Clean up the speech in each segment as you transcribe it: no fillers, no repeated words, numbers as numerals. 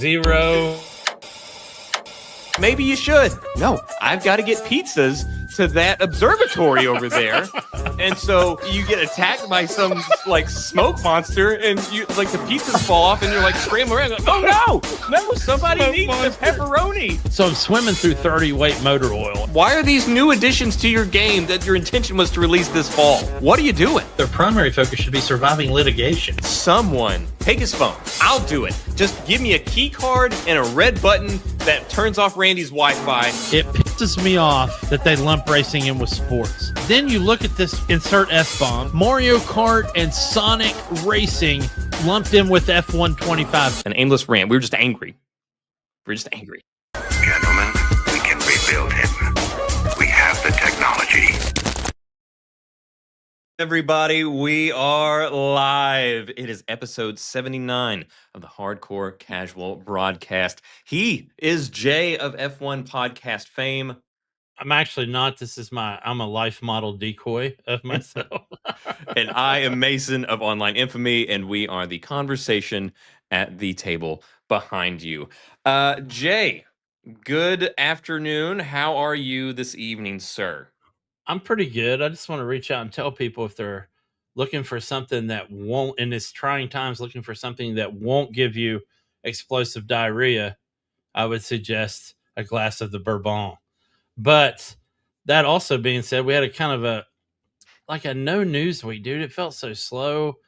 Zero. Maybe you should. No, I've got to get pizzas to that observatory over there. And so you get attacked by some like smoke monster, and you like the pizzas fall off, and you're like scrambling around. Like, oh no, somebody Smoke needs monster. the pepperoni. So I'm swimming through 30 weight motor oil. Why are these new additions to your game that your intention was to release this fall? What are you doing? Their primary focus should be surviving litigation. Someone take his phone. I'll do it. Just give me a key card and a red button that turns off Randy's Wi-Fi. It pisses me off that they lump racing in with sports. Then you look at this insert F-bomb, Mario Kart and Sonic Racing lumped in with F125. An aimless rant. We were just angry. Gentlemen, we can rebuild him. We have the technology. Everybody, we are live. It is episode 79 of the Hardcore Casual Broadcast. He is Jay of F1 Podcast fame. I'm actually not. I'm a life model decoy of myself. And I am Mason of Online Infamy, and we are the conversation at the table behind you. Jay, good afternoon. How are you this evening, sir? I'm pretty good. I just want to reach out and tell people if they're looking for something that won't, in this trying times, looking for something that won't give you explosive diarrhea, I would suggest a glass of the Bourbon. But that also being said, we had a kind of a no news week, dude. It felt so slow.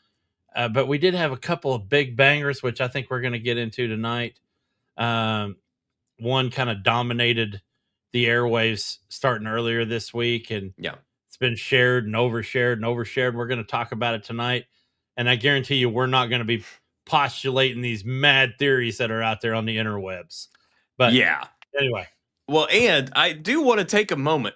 But we did have a couple of big bangers, which I think we're going to get into tonight. One kind of dominated the airwaves starting earlier this week, and it's been shared and overshared and overshared. We're going to talk about it tonight, and I guarantee you we're not going to be postulating these mad theories that are out there on the interwebs. But anyway. Well, and I do want to take a moment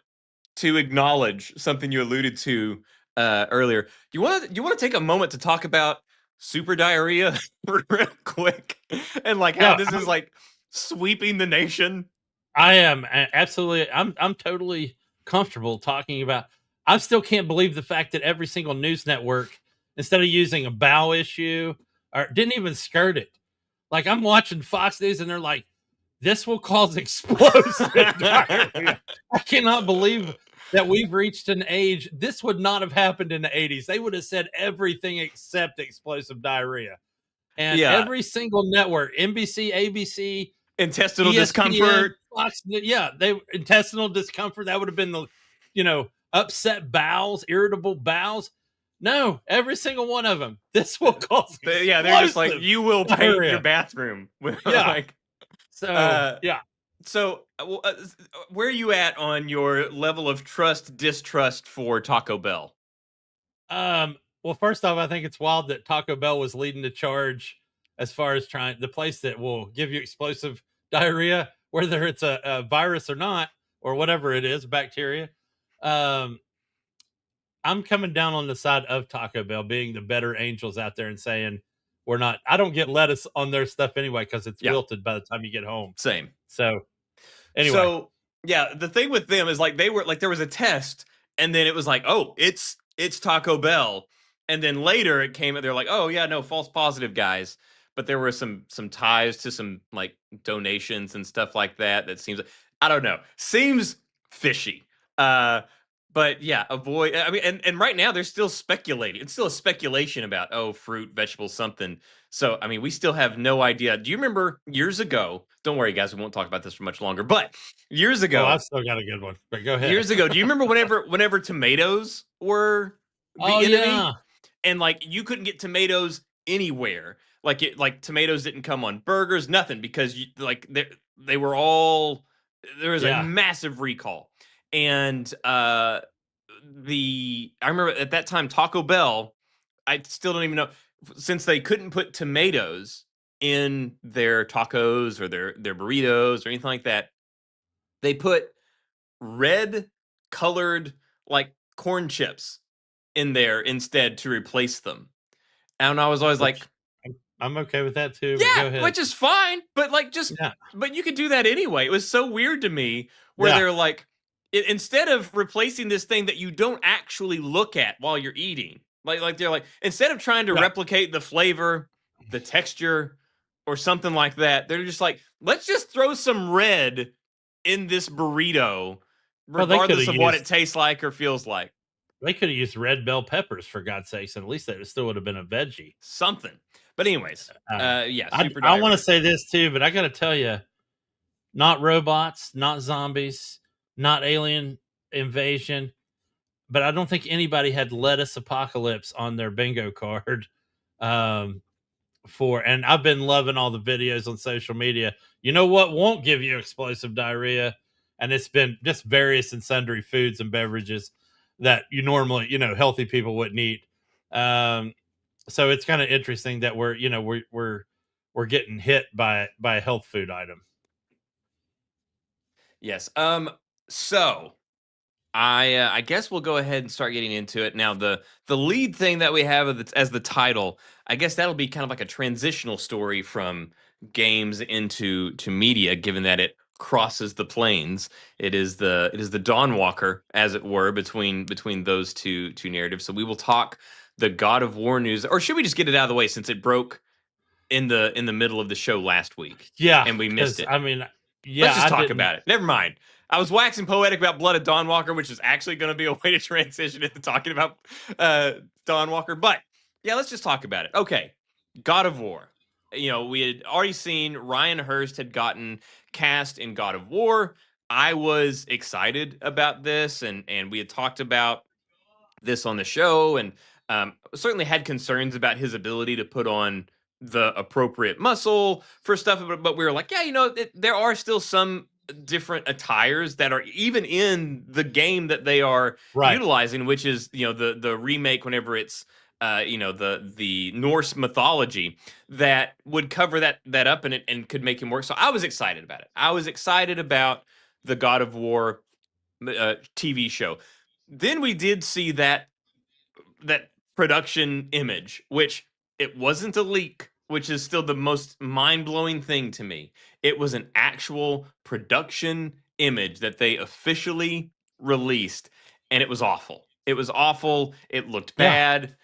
to acknowledge something you alluded to earlier. You want to take a moment to talk about super diarrhea real quick, and like how this is like sweeping the nation. I am absolutely. I'm totally comfortable talking about. I still can't believe the fact that every single news network, instead of using a bow issue, or didn't even skirt it. Like I'm watching Fox News, and they're like, "This will cause explosive diarrhea." I cannot believe that we've reached an age. This would not have happened in the 80s. They would have said everything except explosive diarrhea. And every single network, NBC, ABC, intestinal ESPN, discomfort. Fox, intestinal discomfort. That would have been the, upset bowels, irritable bowels. No, every single one of them. This will cause. They're just like, you will paint your bathroom. So, where are you at on your level of distrust for Taco Bell? Well, first off, I think it's wild that Taco Bell was leading the charge as far as the place that will give you explosive diarrhea, whether it's a virus or not, or whatever it is, bacteria. I'm coming down on the side of Taco Bell being the better angels out there and saying we're not. I don't get lettuce on their stuff anyway because it's wilted by the time you get home. Same. So anyway, the thing with them is like they were like there was a test, and then it was like, oh, it's Taco Bell, and then later it came and they're like, oh yeah, no, false positive, guys. But there were some ties to some like donations and stuff like that. That seems, I don't know, seems fishy. But yeah, avoid. I mean, and right now they're still speculating. It's still a speculation about fruit, vegetables, something. So I mean, we still have no idea. Do you remember years ago? Don't worry, guys, we won't talk about this for much longer. But years ago, I've still got a good one. But go ahead. Years ago, do you remember whenever tomatoes were the enemy? And like you couldn't get tomatoes anywhere. Like tomatoes didn't come on burgers, nothing, because they were all, there was a massive recall. And I remember at that time Taco Bell, I still don't even know, since they couldn't put tomatoes in their tacos or their burritos or anything like that, they put red colored like corn chips in there instead to replace them. And I was always like, I'm okay with that too. Yeah, go ahead. which is fine, but like but you could do that anyway. It was so weird to me where they're like, instead of replacing this thing that you don't actually look at while you're eating, like they're like, instead of trying to replicate the flavor, the texture, or something like that. They're just like, let's just throw some red in this burrito, Well, they regardless coulda of what used- it tastes like or feels like. They could have used red bell peppers for God's sakes, and at least that still would have been a veggie. Something. But anyways, yeah, Super I want Diarrhea. to say this too, but I got to tell you, not robots, not zombies, not alien invasion, but I don't think anybody had lettuce apocalypse on their bingo card. And I've been loving all the videos on social media. You know what won't give you explosive diarrhea? And it's been just various and sundry foods and beverages that you normally, healthy people wouldn't eat. So it's kind of interesting that we're getting hit by a health food item. Yes. So I guess we'll go ahead and start getting into it now. The lead thing that we have as the title, I guess that'll be kind of like a transitional story from games into media, given that it crosses the planes. It is the Dawnwalker, as it were, between those two narratives. So we will talk the God of War news, or should we just get it out of the way since it broke in the middle of the show last week? Yeah, and we missed it. I mean, yeah, let's just talk about it. Never mind. I was waxing poetic about Blood of Dawnwalker, which is actually going to be a way to transition into talking about Dawnwalker. But yeah, let's just talk about it. Okay, God of War. We had already seen Ryan Hurst had gotten cast in God of War. I was excited about this, and we had talked about this on the show, and certainly had concerns about his ability to put on the appropriate muscle for stuff. But we were like, yeah, there are still some different attires that are even in the game that they are utilizing, which is the remake whenever it's the Norse mythology that would cover that up and could make him work. So I was excited about it. I was excited about the God of War TV show. Then we did see that production image, which it wasn't a leak, which is still the most mind-blowing thing to me. It was an actual production image that they officially released, and it was awful. It was awful. It looked bad.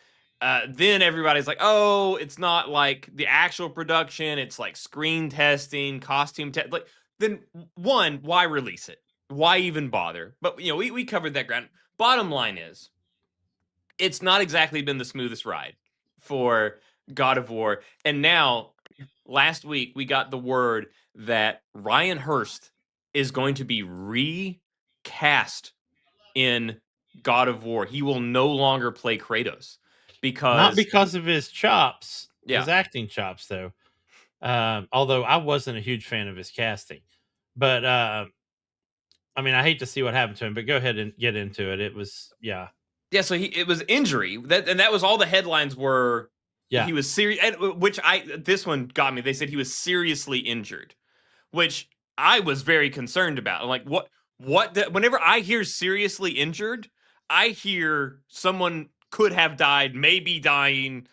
Then everybody's like, oh, it's not like the actual production. It's like screen testing, costume test. Like, then one, why release it? Why even bother? But we covered that ground. Bottom line is, it's not exactly been the smoothest ride for God of War. And now, last week, we got the word that Ryan Hurst is going to be recast in God of War. He will no longer play Kratos. Not because of his chops, his acting chops, though. Although I wasn't a huge fan of his casting. But, I mean, I hate to see what happened to him, but go ahead and get into it. It was, yeah. Yeah, so it was injury. That was all the headlines were. Yeah. He was serious, this one got me. They said he was seriously injured, which I was very concerned about. I'm like, what whenever I hear seriously injured, I hear someone could have died, maybe dying,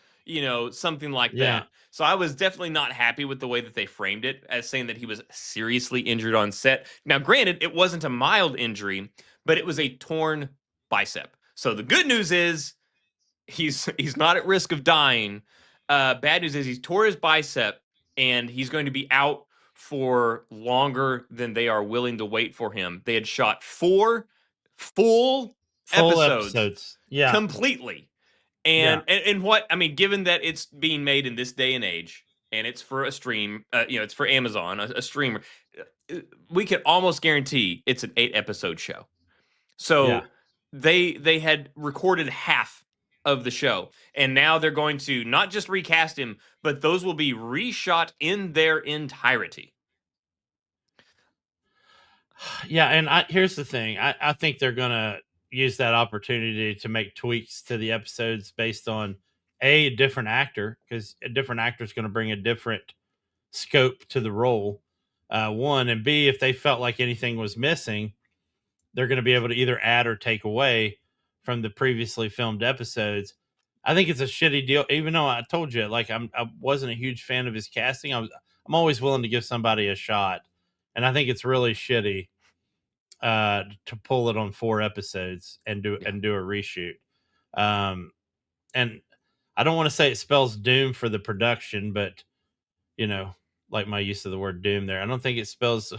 something like that. So I was definitely not happy with the way that they framed it as saying that he was seriously injured on set. Now, granted, it wasn't a mild injury, but it was a torn bicep. So the good news is he's not at risk of dying. Bad news is he's tore his bicep and he's going to be out for longer than they are willing to wait for him. They had shot 4 full episodes. Yeah. Completely. And what I mean, given that it's being made in this day and age, and it's for a stream, it's for Amazon, a streamer, we can almost guarantee it's an 8-episode show. So they had recorded half of the show, and now they're going to not just recast him, but those will be reshot in their entirety. Yeah, and here's the thing. I think they're going to use that opportunity to make tweaks to the episodes based on a different actor, because a different actor is going to bring a different scope to the role. One, and B, if they felt like anything was missing, they're going to be able to either add or take away from the previously filmed episodes. I think it's a shitty deal, even though I told you, like, I wasn't a huge fan of his casting. I'm always willing to give somebody a shot, and I think it's really shitty to pull it on 4 episodes and do a reshoot. And I don't want to say it spells doom for the production, but like my use of the word doom there. I don't think it spells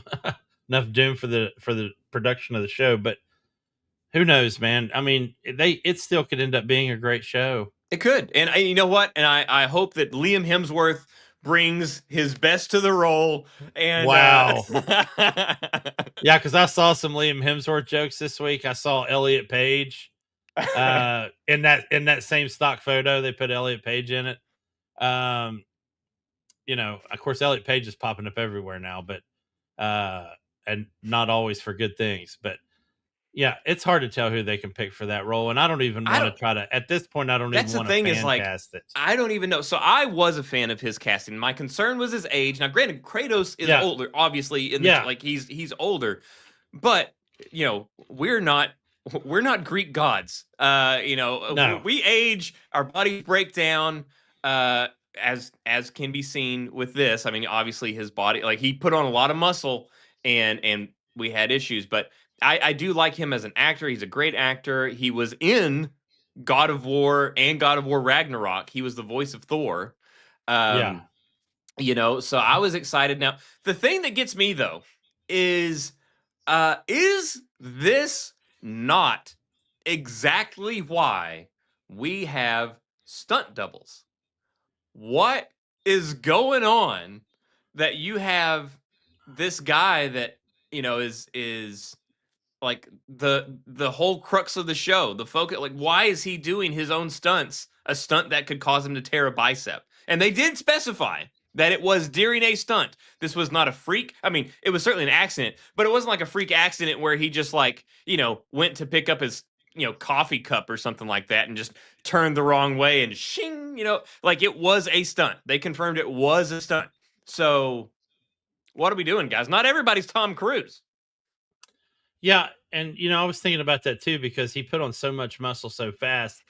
enough doom for the production of the show, but who knows, man? I mean, it still could end up being a great show. It could. And you know what? And I hope that Liam Hemsworth brings his best to the role. And wow. Yeah, because I saw some Liam Hemsworth jokes this week. I saw Elliot Page in that same stock photo. They put Elliot Page in it. You know, of course, Elliot Page is popping up everywhere now, but and not always for good things. But yeah, it's hard to tell who they can pick for that role, and I don't even want to try to. At this point, I don't even want to fan cast it. I don't even know. So I was a fan of his casting. My concern was his age. Now, granted, Kratos is older, obviously. Like he's older, but you know, we're not Greek gods. You know, no. We age, our bodies break down. As can be seen with this. I mean, obviously, his body, like he put on a lot of muscle, and we had issues, but. I do like him as an actor. He's a great actor. He was in God of War and God of War Ragnarok. He was the voice of Thor. You know, so I was excited. Now, the thing that gets me, though, is this not exactly why we have stunt doubles? What is going on that you have this guy that, you know, is like the whole crux of the show, the focus, like why is he doing his own stunts, a stunt that could cause him to tear a bicep? And they did specify that it was during a stunt. This was not a freak. I mean, it was certainly an accident, but it wasn't like a freak accident where he just like, you know, went to pick up his, you know, coffee cup or something like that and just turned the wrong way and shing, you know, like it was a stunt. They confirmed it was a stunt. So what are we doing, guys? Not everybody's Tom Cruise. Yeah, and you know, I was thinking about that too because he put on so much muscle so fast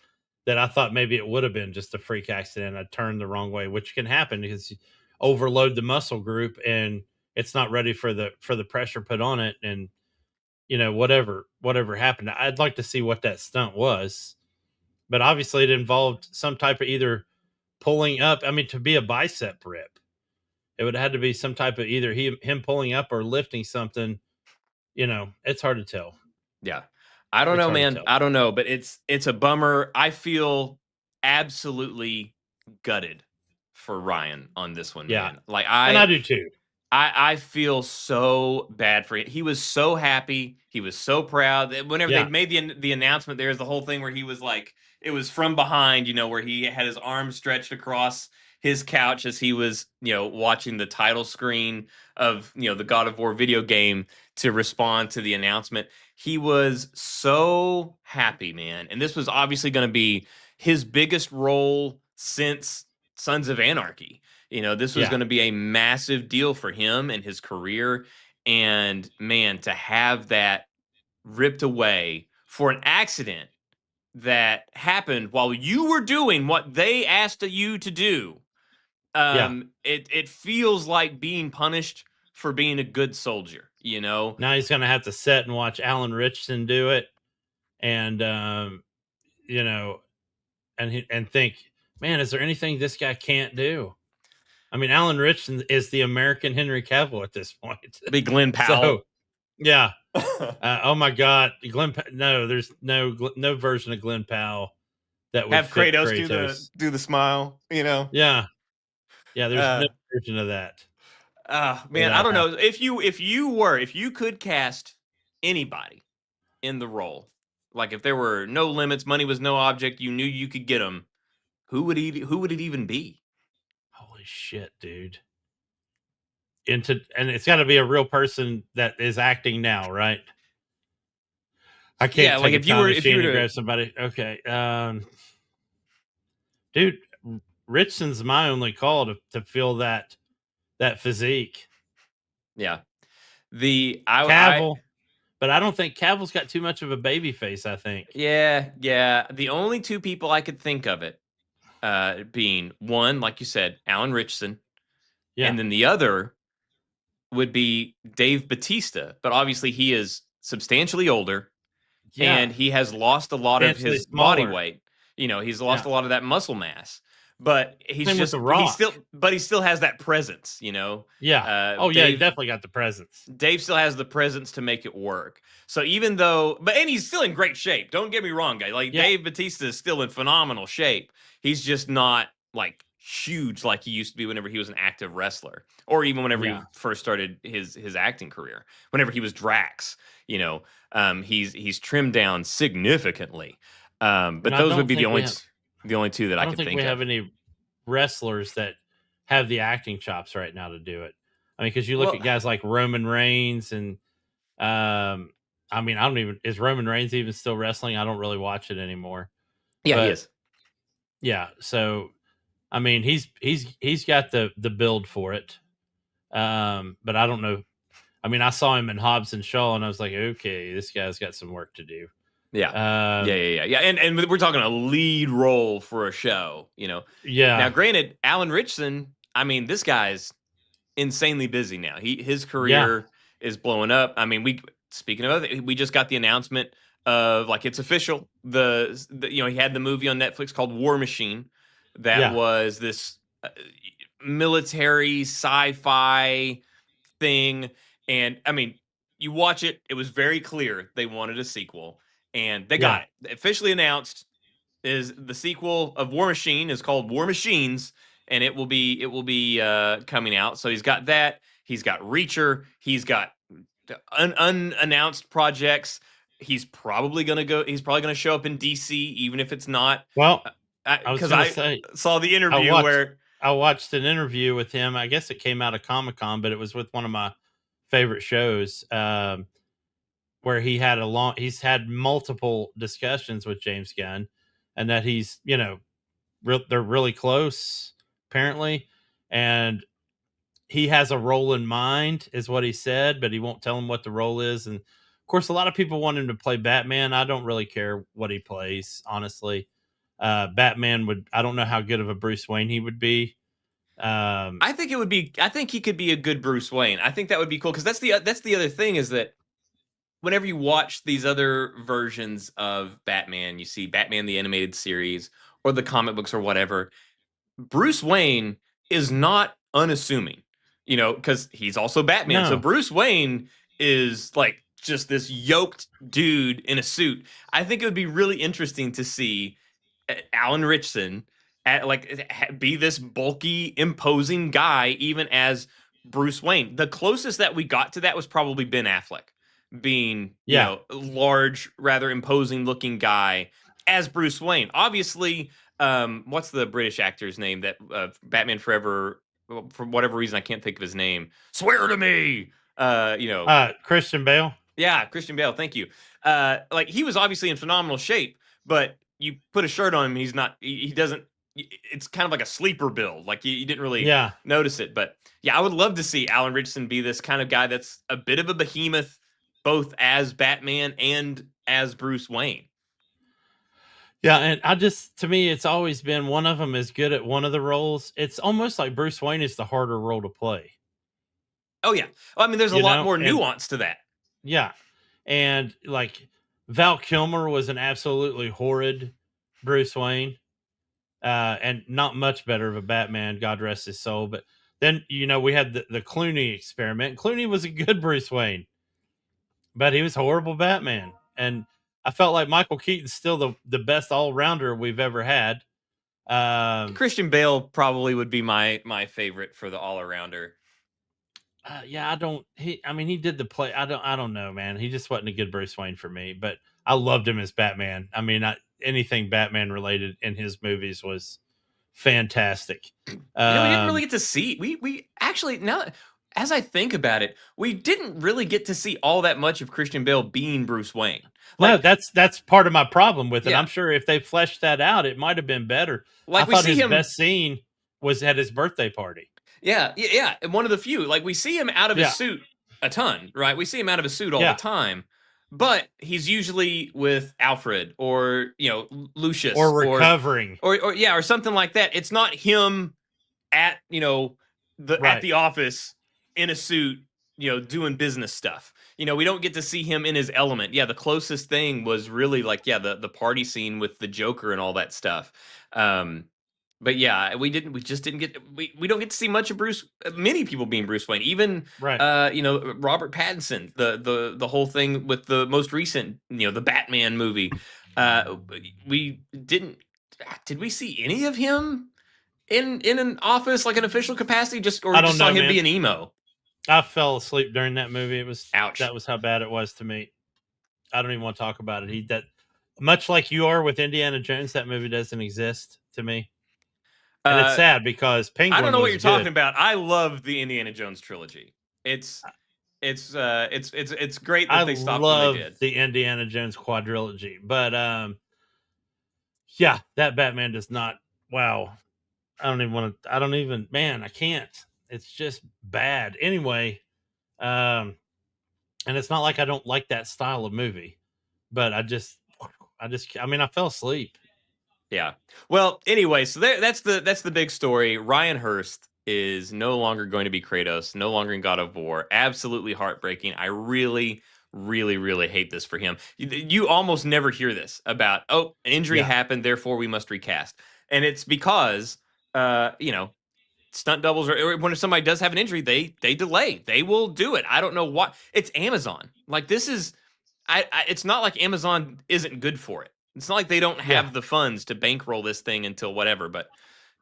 that I thought maybe it would have been just a freak accident. I turned the wrong way, which can happen because you overload the muscle group and it's not ready for the pressure put on it, and you know, whatever happened. I'd like to see what that stunt was, but obviously it involved some type of either pulling up. I mean, to be a bicep rip, it would have had to be some type of either him pulling up or lifting something. You know, it's hard to tell. Yeah. I don't know, man. I don't know, but it's a bummer. I feel absolutely gutted for Ryan on this one, man. Like I do too. I feel so bad for him. He was so happy. He was so proud. Whenever they made the announcement, there's the whole thing where he was like, it was from behind, you know, where he had his arms stretched across his couch as he was, you know, watching the title screen of, you know, the God of War video game to respond to the announcement. He was so happy, man. And this was obviously going to be his biggest role since Sons of Anarchy. You know, this was going to be a massive deal for him and his career. And man, to have that ripped away for an accident that happened while you were doing what they asked you to do. It feels like being punished for being a good soldier, you know? Now he's going to have to sit and watch Alan Ritchson do it. And, you know, and think, man, is there anything this guy can't do? I mean, Alan Ritchson is the American Henry Cavill at this point. Be Glenn Powell. So, yeah. Oh my God, no, there's no version of Glenn Powell that would have Kratos do the smile. You know. Yeah. There's no version of that. Man, I don't know if you could cast anybody in the role, like if there were no limits, money was no object, you knew you could get them. Who would it even be? Holy shit, dude. And it's got to be a real person that is acting now, right? I can't. Yeah, like if you were to grab somebody. Okay, dude, Richson's my only call to feel that physique. Yeah, Cavill, but I don't think Cavill's got too much of a baby face. I think. Yeah. The only two people I could think of it being one, like you said, Alan Ritchson, and then the other would be Dave Bautista, but obviously he is substantially older, and he has lost a lot of his body weight. You know, he's lost a lot of that muscle mass. but he's Same with just The Rock. he still has that presence, Yeah. Oh yeah, he definitely got the presence. Dave still has the presence to make it work. So even though, and he's still in great shape. Don't get me wrong, guys. Like Yeah. Dave Bautista is still in phenomenal shape. He's just not like huge like he used to be whenever he was an active wrestler, or even whenever he first started his acting career. Whenever he was Drax, he's trimmed down significantly. But those would be the only two that I could think of. I don't think we have any wrestlers that have the acting chops right now to do it. I mean, because you look at guys like Roman Reigns and I mean, is Roman Reigns even still wrestling? I don't really watch it anymore. Yeah, he is. Yeah, so I mean, he's got the build for it. But I don't know. I mean, I saw him in Hobbs and Shaw, and I was like, okay, this guy's got some work to do. Yeah. Yeah. And we're talking a lead role for a show, Yeah. Now, granted, Alan Ritchson, I mean, this guy's insanely busy now. His career is blowing up. I mean, speaking of it, we just got the announcement of it's official. He had the movie on Netflix called War Machine that was this military sci-fi thing. And I mean, you watch it, it was very clear they wanted a sequel, and they got it. Officially announced is the sequel of War Machine is called War Machines, and it will be coming out. So he's got that. He's got Reacher. He's got unannounced projects. He's probably gonna show up in DC, even if it's not. Well, because I saw the interview where I watched an interview with him. I guess it came out of Comic-Con, but it was with one of my favorite shows, where he's had multiple discussions with James Gunn, and that he's, they're really close apparently. And he has a role in mind is what he said, but he won't tell him what the role is. And of course, a lot of people want him to play Batman. I don't really care what he plays, honestly. Batman I don't know how good of a Bruce Wayne he would be. I think he could be a good Bruce Wayne. I think that would be cool, because that's the other thing, is that whenever you watch these other versions of Batman, you see Batman the Animated Series or the comic books or whatever, Bruce Wayne is not unassuming, because he's also Batman. No. So Bruce Wayne is like just this yoked dude in a suit. I think it would be really interesting to see Alan Ritchson be this bulky, imposing guy, even as Bruce Wayne. The closest that we got to that was probably Ben Affleck being, large, rather imposing looking guy as Bruce Wayne. Obviously, what's the British actor's name that Batman Forever, for whatever reason I can't think of his name. Swear to me. Christian Bale. Yeah, Christian Bale. Thank you. He was obviously in phenomenal shape, but you put a shirt on him, he doesn't. It's kind of like a sleeper build. Like you didn't really notice it. But yeah, I would love to see Alan Ritchson be this kind of guy that's a bit of a behemoth, both as Batman and as Bruce Wayne. Yeah, and to me, it's always been one of them is good at one of the roles. It's almost like Bruce Wayne is the harder role to play. Oh, yeah. Well, I mean, there's a lot more nuance to that. Yeah. And like Val Kilmer was an absolutely horrid Bruce Wayne. And not much better of a Batman, God rest his soul. But then, we had the Clooney experiment. Clooney was a good Bruce Wayne, but he was horrible Batman. And I felt like Michael Keaton's still the best all-rounder we've ever had. Christian Bale probably would be my favorite for the all-arounder. He did the play. I don't know, man. He just wasn't a good Bruce Wayne for me, but I loved him as Batman. I mean, anything Batman related in his movies was fantastic. We didn't really get to see. We actually, now as I think about it, we didn't really get to see all that much of Christian Bale being Bruce Wayne. No, that's part of my problem with it. Yeah. I'm sure if they fleshed that out, it might have been better. I thought his best scene was at his birthday party. Yeah, and one of the few. We see him out of his suit a ton, right? We see him out of his suit all the time. But he's usually with Alfred or Lucius or recovering or something like that. It's not him at at the office in a suit, doing business stuff. We don't get to see him in his element. Yeah, the closest thing was really the party scene with the Joker and all that stuff. But yeah, we just didn't get we don't get to see much of many people being Bruce Wayne. Even Right. Robert Pattinson, the whole thing with the most recent, the Batman movie. We did we see any of him in an office, like an official capacity, or I don't just saw know, him man. be an emo? I fell asleep during that movie. Ouch. That was how bad it was to me. I don't even want to talk about it. That much like you are with Indiana Jones, that movie doesn't exist to me. And it's sad because Penguin. I don't know what you're talking good. about. I love the Indiana Jones trilogy. It's great that they stopped when they did. The Indiana Jones quadrilogy, but yeah, that Batman does not. Wow, I don't even. Man, I can't. It's just bad. Anyway, and it's not like I don't like that style of movie, but I mean, I fell asleep. Yeah. Well, anyway, so that's the big story. Ryan Hurst is no longer going to be Kratos, no longer in God of War. Absolutely heartbreaking. I really, really, really hate this for him. You almost never hear this about, an injury happened, therefore we must recast. And it's because, stunt doubles, or when somebody does have an injury, they delay. They will do it. I don't know why. It's Amazon. Like, this is, it's not like Amazon isn't good for it. It's not like they don't have the funds to bankroll this thing until whatever, but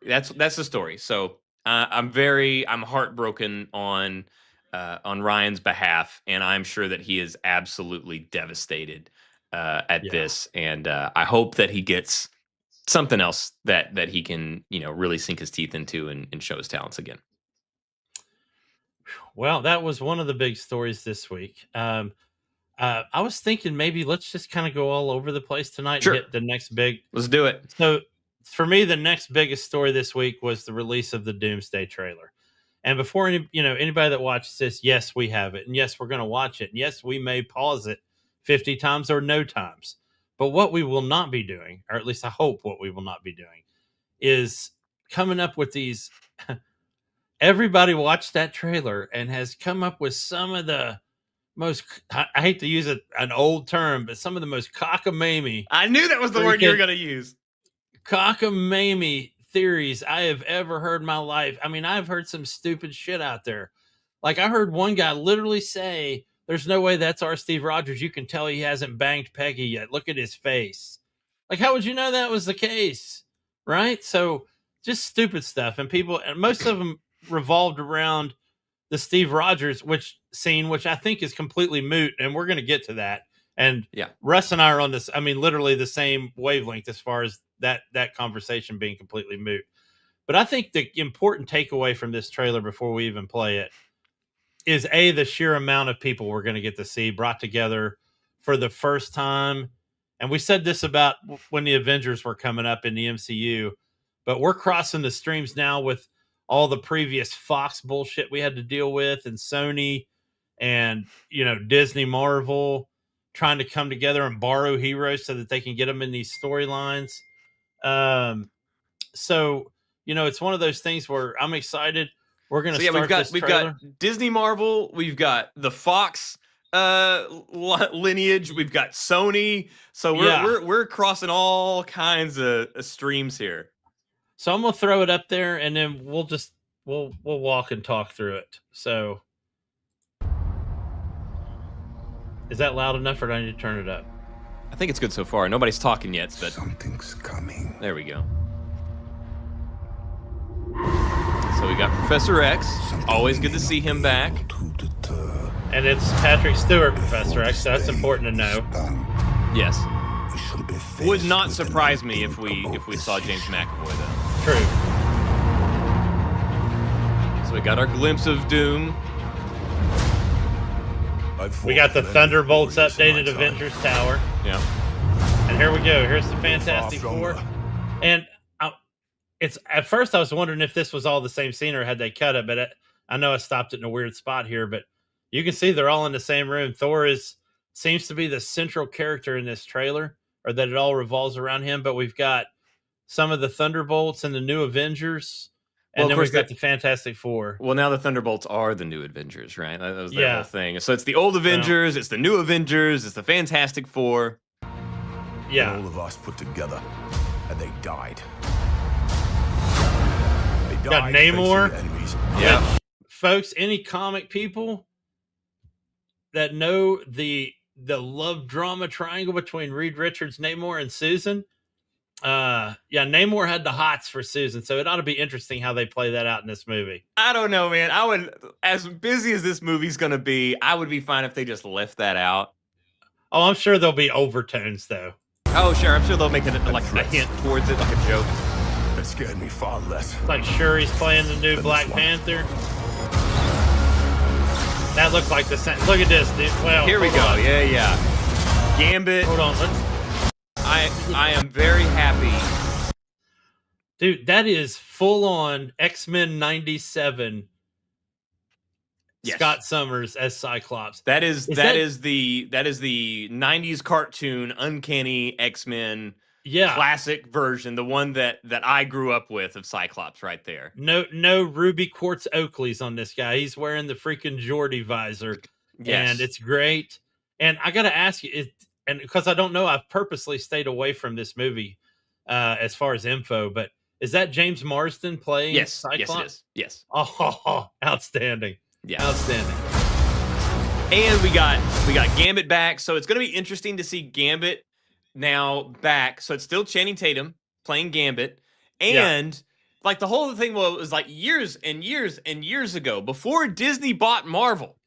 that's the story. So I'm heartbroken on Ryan's behalf, and I'm sure that he is absolutely devastated at this. And I hope that he gets something else that he can, really sink his teeth into and show his talents again. Well, that was one of the big stories this week. I was thinking maybe let's just kind of go all over the place tonight and hit the next big. Let's do it. So for me, the next biggest story this week was the release of the Doomsday trailer. And before anybody that watches this, yes, we have it. And yes, we're going to watch it. And yes, we may pause it 50 times or no times. But what we will not be doing, or at least I hope what we will not be doing, is coming up with these. Everybody watched that trailer and has come up with some of the most, I hate to use an old term, but some of the most cockamamie. I knew that was the word you were going to use. Cockamamie theories I have ever heard in my life. I mean, I've heard some stupid shit out there. Like, I heard one guy literally say, "There's no way that's our Steve Rogers. You can tell he hasn't banged Peggy yet. Look at his face." Like, how would you know that was the case? Right? So just stupid stuff. And most of them revolved around the Steve Rogers which I think is completely moot, and we're going to get to that. And Russ and I are on this, I mean, literally the same wavelength as far as that conversation being completely moot. But I think the important takeaway from this trailer before we even play it is the sheer amount of people we're going to get to see brought together for the first time. And we said this about when the Avengers were coming up in the MCU, but we're crossing the streams now with all the previous Fox bullshit we had to deal with, and Sony and, Disney, Marvel trying to come together and borrow heroes so that they can get them in these storylines. So, it's one of those things where I'm excited. We're going to start we've got Disney, Marvel, we've got the Fox lineage, we've got Sony. So we're crossing all kinds of streams here. So I'm going to throw it up there, and then we'll walk and talk through it. So is that loud enough, or do I need to turn it up? I think it's good so far. Nobody's talking yet, but something's coming. There we go. So we got Professor X. Always good to see him back. And it's Patrick Stewart, Professor X. So that's important to know. Yes. Would not surprise me if we saw James McAvoy though. True. So we got our glimpse of Doom. We got the Thunderbolts updated Avengers Tower. Yeah. And here we go. Here's the Fantastic Four. And it's at first I was wondering if this was all the same scene or had they cut it, but I know I stopped it in a weird spot here, but you can see they're all in the same room. Thor seems to be the central character in this trailer, or that it all revolves around him. But we've got some of the Thunderbolts and the new Avengers, and then we've got the Fantastic Four. Well, now the Thunderbolts are the new Avengers, right? That was their whole thing. So it's the old Avengers, it's the new Avengers, it's the Fantastic Four. Yeah. All of us put together, and they died. got Namor. Yeah. Folks, any comic people that know the love drama triangle between Reed Richards, Namor, and Susan. Namor had the hots for Susan, so it ought to be interesting how they play that out in this movie. I don't know, man. I would, as busy as this movie's gonna be, I would be fine if they just left that out. Oh, I'm sure there'll be overtones though. Oh, sure. I'm sure they'll make it like a hint towards it, like a joke. That scared me far less. It's like Shuri's playing the new Black Panther. That looked like the same. Look at this, dude. Well, here we go. On. Yeah. Gambit. Hold on. I am very happy. Dude, that is full on X-Men 97. Yes. Scott Summers as Cyclops. That is the 90s cartoon Uncanny X-Men classic version, the one that I grew up with of Cyclops right there. No Ruby Quartz Oakleys on this guy. He's wearing the freaking Geordie visor. Yes. And it's great. And I got to ask you, and because I don't know, I've purposely stayed away from this movie as far as info, but is that James Marsden playing Cyclops? Yes, it is. Yes. Oh, outstanding. Yeah. Outstanding. And we got Gambit back, so it's going to be interesting to see Gambit now back. So it's still Channing Tatum playing Gambit, and like the whole thing was like years and years and years ago, before Disney bought Marvel.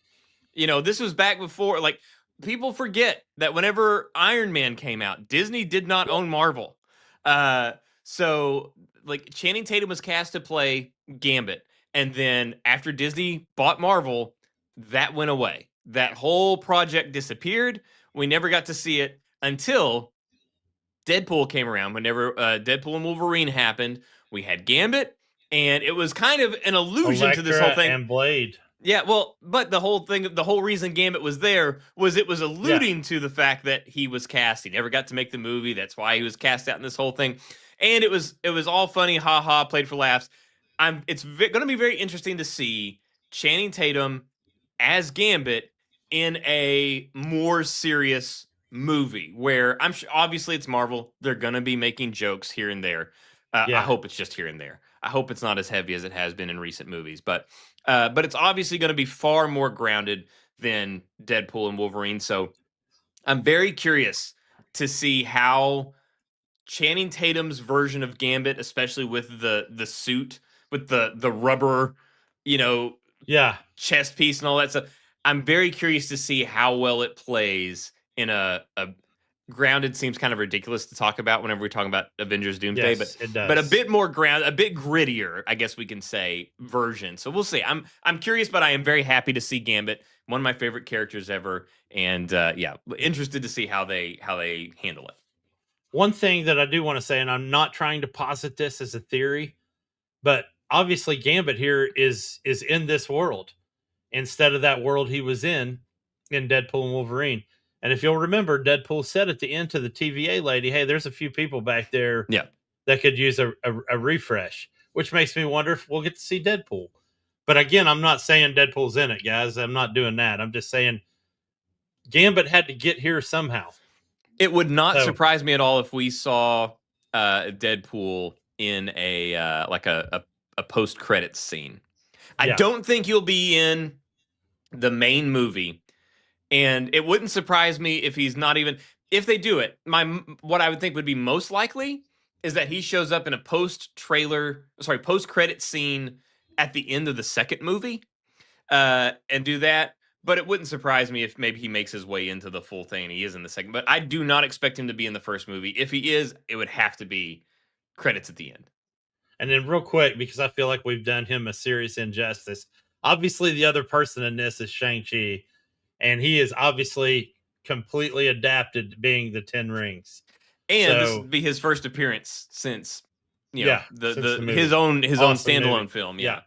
You know, this was back before, like, people forget that whenever Iron Man came out, Disney did not own Marvel. So like Channing Tatum was cast to play Gambit. And then after Disney bought Marvel, that went away. That whole project disappeared. We never got to see it until Deadpool came around. Whenever Deadpool and Wolverine happened, we had Gambit, and it was kind of an allusion to this whole thing. And Blade. Yeah, well, but the whole reason Gambit was there was it was alluding to the fact that he was cast. He never got to make the movie. That's why he was cast out in this whole thing. And it was all funny, ha, played for laughs. It's going to be very interesting to see Channing Tatum as Gambit in a more serious movie where I'm sure, obviously it's Marvel. They're going to be making jokes here and there. I hope it's just here and there. I hope it's not as heavy as it has been in recent movies, but it's obviously going to be far more grounded than Deadpool and Wolverine. So I'm very curious to see how Channing Tatum's version of Gambit, especially with the suit, with the rubber, chest piece and all that stuff. I'm very curious to see how well it plays in a grounded. Seems kind of ridiculous to talk about whenever we're talking about Avengers Doomsday, yes, it does. But a bit more grounded, a bit grittier, I guess we can say, version. So we'll see. I'm curious, but I am very happy to see Gambit, one of my favorite characters ever, and interested to see how they handle it. One thing that I do want to say, and I'm not trying to posit this as a theory, but obviously Gambit here is in this world instead of that world he was in Deadpool and Wolverine. And if you'll remember, Deadpool said at the end to the TVA lady, hey, there's a few people back there that could use a refresh, which makes me wonder if we'll get to see Deadpool. But again, I'm not saying Deadpool's in it, guys. I'm not doing that. I'm just saying Gambit had to get here somehow. It would not surprise me at all if we saw Deadpool in a post-credits scene. I don't think he'll be in the main movie. And it wouldn't surprise me if he's not even, if they do it, what I would think would be most likely is that he shows up in a post-credit scene at the end of the second movie and do that. But it wouldn't surprise me if maybe he makes his way into the full thing and he is in the second. But I do not expect him to be in the first movie. If he is, it would have to be credits at the end. And then real quick, because I feel like we've done him a serious injustice. Obviously, the other person in this is Shang-Chi. And he is obviously completely adapted to being the Ten Rings. And this would be his first appearance since, his own standalone film. Yeah.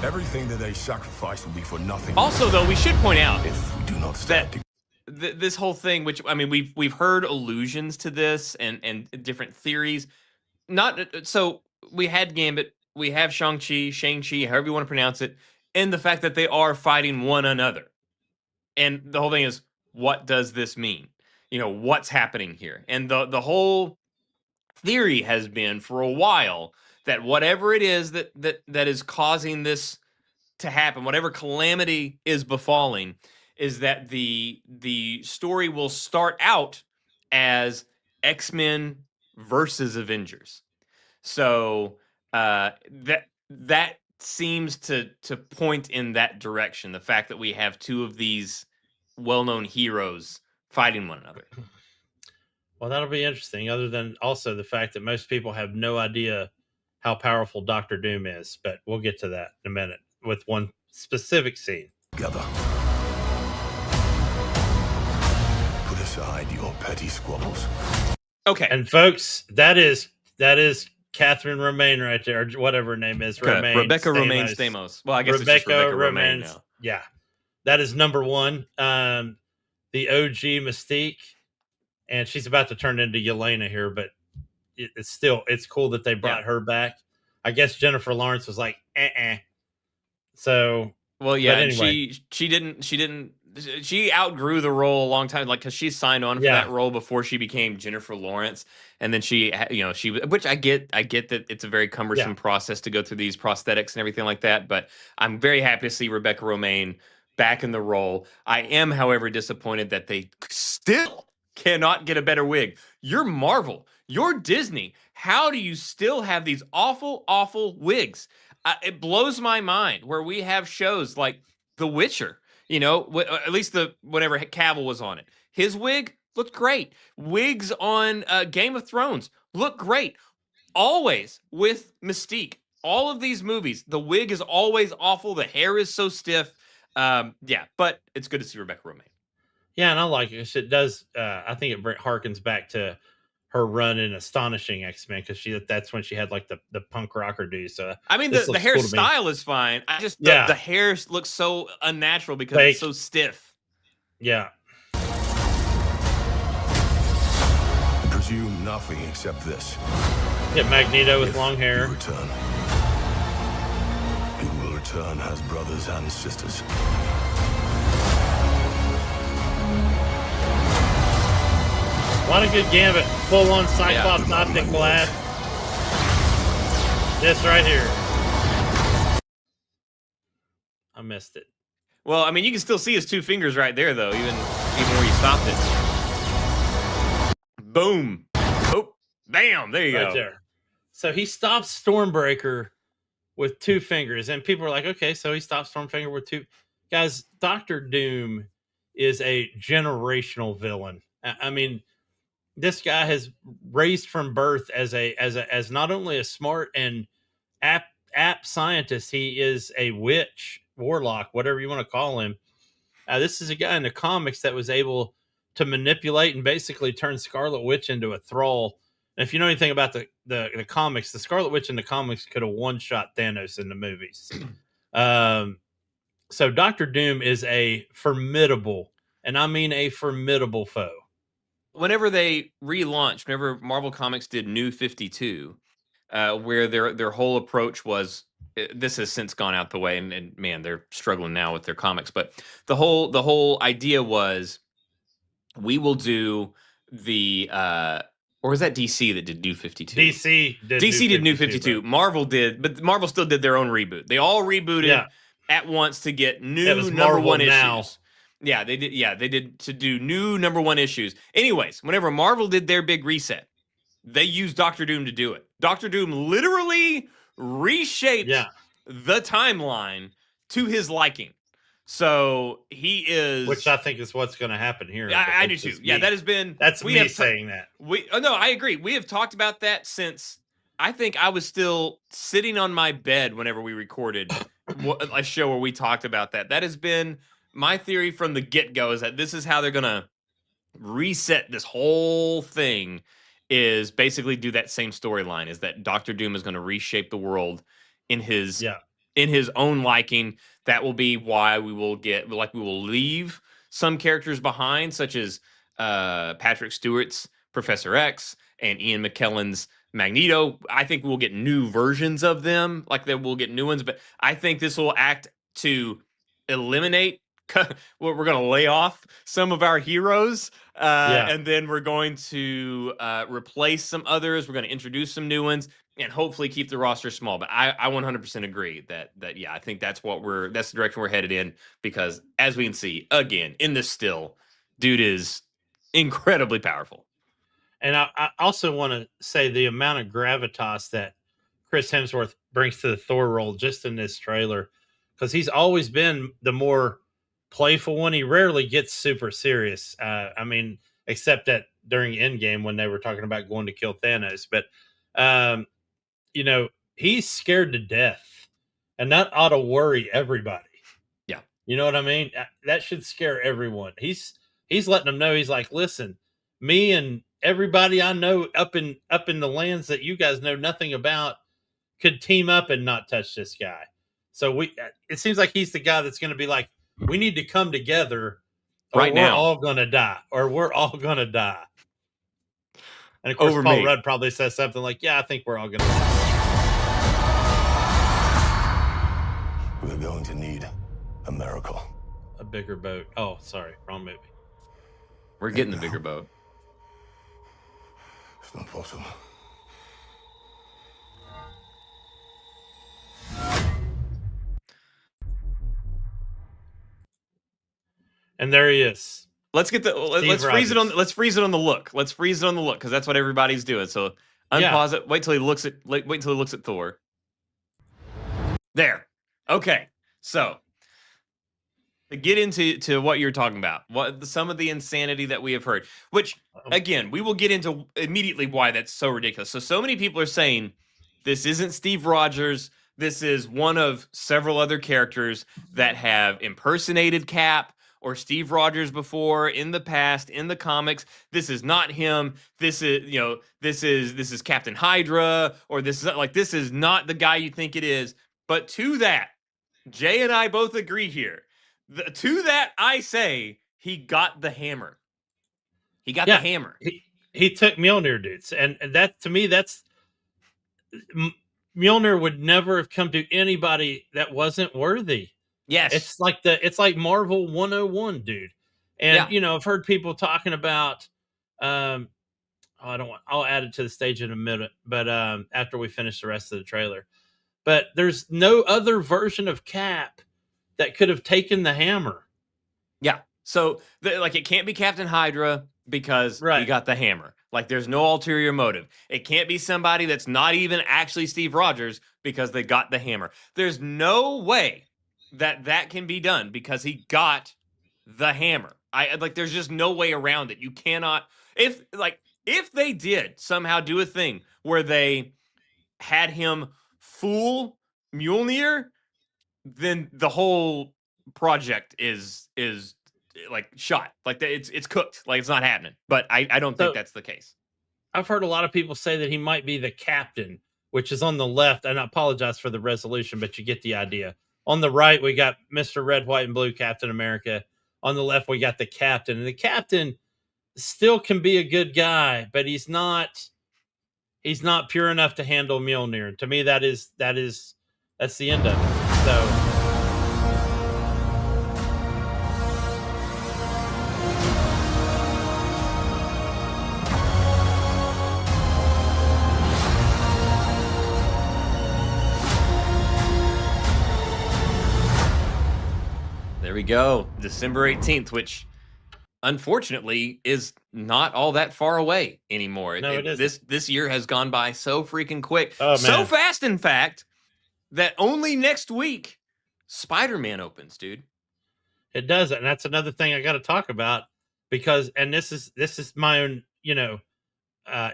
Everything that they sacrifice will be for nothing. Also, though, we should point out if we do not stand this whole thing, which I mean, we've heard allusions to this and different theories. So we had Gambit, we have Shang-Chi, however you want to pronounce it. And the fact that they are fighting one another. And the whole thing is, what does this mean? What's happening here? And the whole theory has been for a while that whatever it is that is causing this to happen, whatever calamity is befalling, is that the story will start out as X-Men versus Avengers. So that seems to point in that direction. The fact that we have two of these well-known heroes fighting one another. Well, that'll be interesting. Other than also the fact that most people have no idea how powerful Doctor Doom is, but we'll get to that in a minute with one specific scene. Together. Put aside your petty squabbles. Okay. And folks, that is Catherine Romaine right there, or whatever her name is. Romaine Rebecca Romaine Stamos. Well, I guess Rebecca, it's just Rebecca Romaine now. Yeah. That is number one. The OG Mystique. And she's about to turn into Yelena here, but it's cool that they brought her back. I guess Jennifer Lawrence was like, So, well, yeah, anyway. she outgrew the role a long time, like, because she signed on for that role before she became Jennifer Lawrence, and then which I get that it's a very cumbersome process to go through these prosthetics and everything like that, but I'm very happy to see Rebecca Romaine back in the role. I am, however, disappointed that they still cannot get a better wig. You're Marvel. You're Disney. How do you still have these awful, awful wigs? It blows my mind where we have shows like The Witcher, at least whenever Cavill was on it. His wig looked great. Wigs on Game of Thrones look great. Always with Mystique. All of these movies, the wig is always awful. The hair is so stiff. But it's good to see Rebecca Romaine. Yeah, and I like it. It does. I think it harkens back to her run in Astonishing X-Men, because that's when she had like the punk rocker do. So I mean, the hairstyle is fine. I just the hair looks so unnatural because it's so stiff. Yeah. Presume nothing except this. Yeah, Magneto with long hair. He will return as brothers and sisters. What a good gambit. Full on Cyclops optic blast. This right here. I missed it. Well, I mean, you can still see his two fingers right there, though, even where you stopped it. Boom. Oh, bam. There you go. Right there. So he stops Stormbreaker with two fingers, and people are like, okay, so he stops Stormbreaker with two. Guys, Doctor Doom is a generational villain. I mean, this guy has raised from birth as not only a smart and apt scientist, he is a witch, warlock, whatever you want to call him. This is a guy in the comics that was able to manipulate and basically turn Scarlet Witch into a thrall. And if you know anything about the comics, the Scarlet Witch in the comics could have one-shot Thanos in the movies. So Doctor Doom is a formidable, and I mean a formidable foe. Whenever they relaunched, whenever Marvel Comics did New 52, where their whole approach was, this has since gone out the way, and man, they're struggling now with their comics. But the whole idea was, we will do the or was that DC that did New 52? DC did New 52. Marvel did, but Marvel still did their own reboot. They all rebooted at once to get new number one issues. Yeah, they did. Yeah, they did to do new number one issues. Anyways, whenever Marvel did their big reset, they used Doctor Doom to do it. Doctor Doom literally reshaped the timeline to his liking. So he is, which I think is what's going to happen here. I do too. Yeah, that's me saying that. No, I agree. We have talked about that since I think I was still sitting on my bed whenever we recorded a show where we talked about that. That has been my theory from the get-go, is that this is how they're going to reset this whole thing, is basically do that same storyline, is that Doctor Doom is going to reshape the world in his own liking. That will be why we will leave some characters behind, such as Patrick Stewart's Professor X and Ian McKellen's Magneto. I think we'll get new versions of them, like that we'll get new ones, but I think this will act to eliminate we're going to lay off some of our heroes, and then we're going to replace some others. We're going to introduce some new ones, and hopefully keep the roster small. But I 100% agree that yeah, I think that's the direction we're headed in, because as we can see again in this still, dude is incredibly powerful. And I also want to say the amount of gravitas that Chris Hemsworth brings to the Thor role just in this trailer, because he's always been the more playful one. He rarely gets super serious. I mean, except that during Endgame when they were talking about going to kill Thanos. But, he's scared to death, and that ought to worry everybody. Yeah. You know what I mean? That should scare everyone. He's letting them know, he's like, listen, me and everybody I know up in the lands that you guys know nothing about could team up and not touch this guy. So it seems like he's the guy that's going to be like, we need to come together right now. We're all going to die. And of course, Paul Rudd probably says something like, yeah, I think we're all going to die. We're going to need a miracle. A bigger boat. Oh, sorry. Wrong movie. We're getting the bigger boat. It's not possible. And there he is. Let's freeze it on the look. Let's freeze it on the look, because that's what everybody's doing. So unpause it. Wait till he looks at Thor. There. Okay. So to get into what you're talking about, some of the insanity that we have heard, which again, we will get into immediately why that's so ridiculous. So many people are saying this isn't Steve Rogers. This is one of several other characters that have impersonated Cap or Steve Rogers before in the past in the comics. This is not him. This is Captain Hydra, or this is not the guy you think it is. But to that, Jay and I both agree here. To that, I say he got the hammer. He got the hammer. He took Mjolnir, dudes, and that, to me, that's Mjolnir would never have come to anybody that wasn't worthy. Yes, it's like Marvel 101, dude. And I've heard people talking about. I'll add it to the stage in a minute, but after we finish the rest of the trailer. But there's no other version of Cap that could have taken the hammer. Yeah. So it can't be Captain Hydra because he got the hammer. Like, there's no ulterior motive. It can't be somebody that's not even actually Steve Rogers because they got the hammer. There's no way that can be done because he got the hammer. There's just no way around it. You cannot, if they did somehow do a thing where they had him fool Mjolnir, then the whole project is shot. It's cooked. It's not happening. But I don't think that's the case. I've heard a lot of people say that he might be the captain, which is on the left. And I apologize for the resolution, but you get the idea. On the right, we got Mr. Red, White, and Blue, Captain America. On the left, we got the captain. And the captain still can be a good guy, but he's not pure enough to handle Mjolnir. To me, that's the end of it. So there we go. December 18th, which unfortunately is not all that far away anymore. No, it isn't. This year has gone by so freaking quick. Oh, man. So fast, in fact, that only next week Spider-Man opens, dude. It does. And that's another thing I got to talk about, because, and this is my own,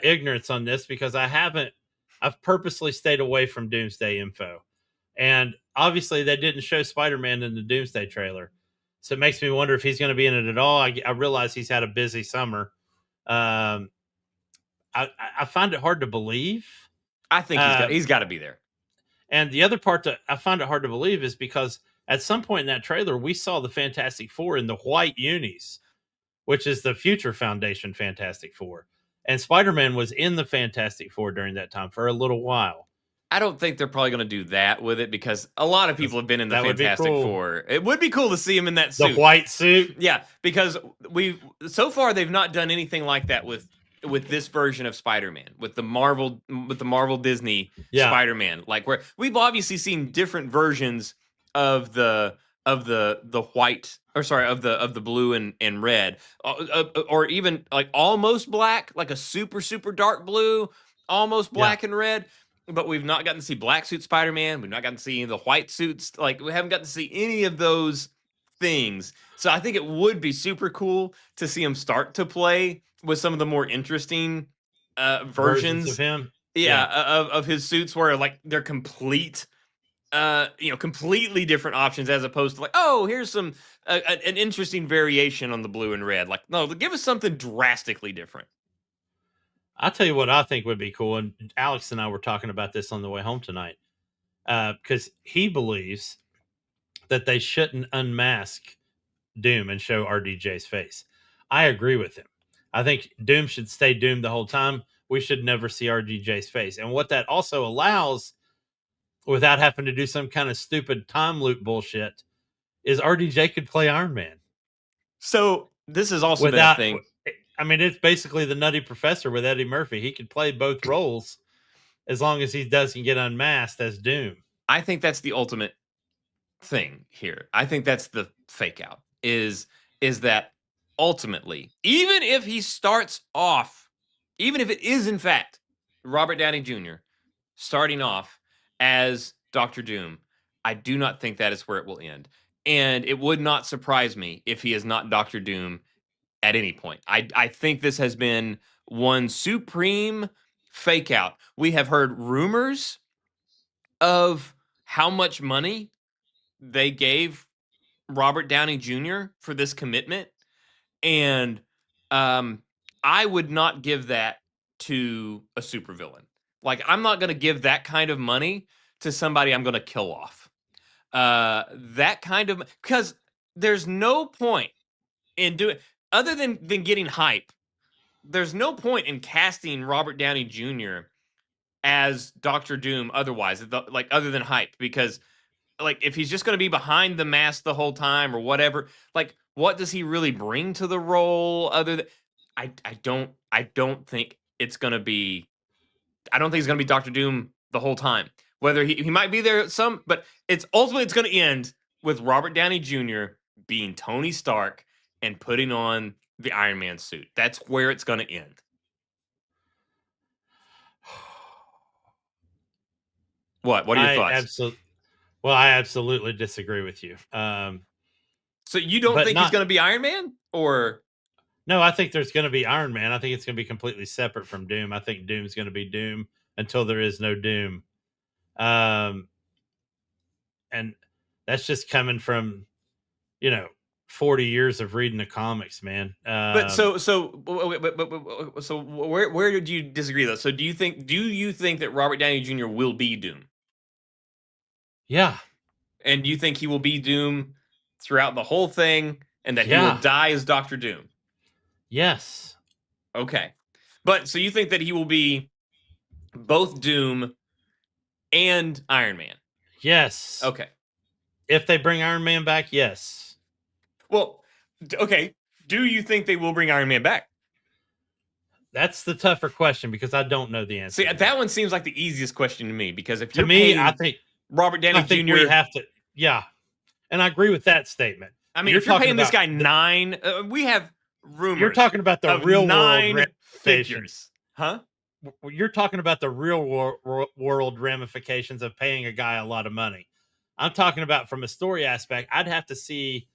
ignorance on this, because I've purposely stayed away from Doomsday info. And obviously they didn't show Spider-Man in the Doomsday trailer. So it makes me wonder if he's going to be in it at all. I realize he's had a busy summer. I find it hard to believe. I think he's got to be there. And the other part that I find it hard to believe is because at some point in that trailer, we saw the Fantastic Four in the white unis, which is the Future Foundation Fantastic Four. And Spider-Man was in the Fantastic Four during that time for a little while. I don't think they're probably going to do that with it because a lot of people have been in the That would be Fantastic cool. Four. It would be cool to see him in that The suit. white suit. Yeah, because so far they've not done anything like that with this version of Spider-Man, with the Marvel Disney Spider-Man. Like where we've obviously seen different versions of the white, or sorry, of the blue and red, or even like almost black, like a super dark blue, almost black and red. But we've not gotten to see black suit Spider-Man. We've not gotten to see the white suits. Like we haven't gotten to see any of those things. So I think it would be super cool to see him start to play with some of the more interesting versions of him. Of his suits, where like they're complete, completely different options, as opposed to like, oh, here's some an interesting variation on the blue and red. Like, no, give us something drastically different. I'll tell you what I think would be cool, and Alex and I were talking about this on the way home tonight, because he believes that they shouldn't unmask Doom and show RDJ's face. I agree with him. I think Doom should stay Doom the whole time. We should never see RDJ's face. And what that also allows, without having to do some kind of stupid time loop bullshit, is RDJ could play Iron Man. So this is also that thing. I mean, it's basically the Nutty Professor with Eddie Murphy. He could play both roles as long as he doesn't get unmasked as Doom. I think that's the ultimate thing here. I think that's the fake out is that ultimately, even if he starts off, even if it is in fact Robert Downey Jr. starting off as Dr. Doom, I do not think that is where it will end. And it would not surprise me if he is not Dr. Doom at any point. I think this has been one supreme fake out. We have heard rumors of how much money they gave Robert Downey Jr. for this commitment. And I would not give that to a supervillain. Like, I'm not going to give that kind of money to somebody I'm going to kill off. That kind of, because there's no point in doing, other than getting hype, there's no point in casting Robert Downey Jr. as Dr. Doom otherwise, like other than hype, because like if he's just going to be behind the mask the whole time or whatever, like what does he really bring to the role other than I don't think it's going to be, I don't think he's going to be Dr. Doom the whole time. Whether he might be there some, but it's ultimately it's going to end with Robert Downey Jr. being Tony Stark and putting on the Iron Man suit. That's where it's going to end. What are your thoughts? I absolutely disagree with you. So you don't think he's going to be Iron Man, or? No, I think there's going to be Iron Man. I think it's going to be completely separate from Doom. I think Doom's going to be Doom until there is no Doom. And that's just coming from, 40 years of reading the comics, man. But where did you disagree though? So do you think that Robert Downey Jr. will be Doom? Yeah. And do you think he will be Doom throughout the whole thing, and that he will die as Dr. Doom? Yes. Okay. But so you think that he will be both Doom and Iron Man? Yes. Okay. If they bring Iron Man back, yes. Well, okay. Do you think they will bring Iron Man back? That's the tougher question because I don't know the answer. See, that one seems like the easiest question to me because if to me, I think Robert Downey Jr. we have to, and I agree with that statement. I mean, if you're paying this guy $9, we have rumors. You're talking about the real world figures, huh? You're talking about the real world ramifications of paying a guy a lot of money. I'm talking about from a story aspect. I'd have to see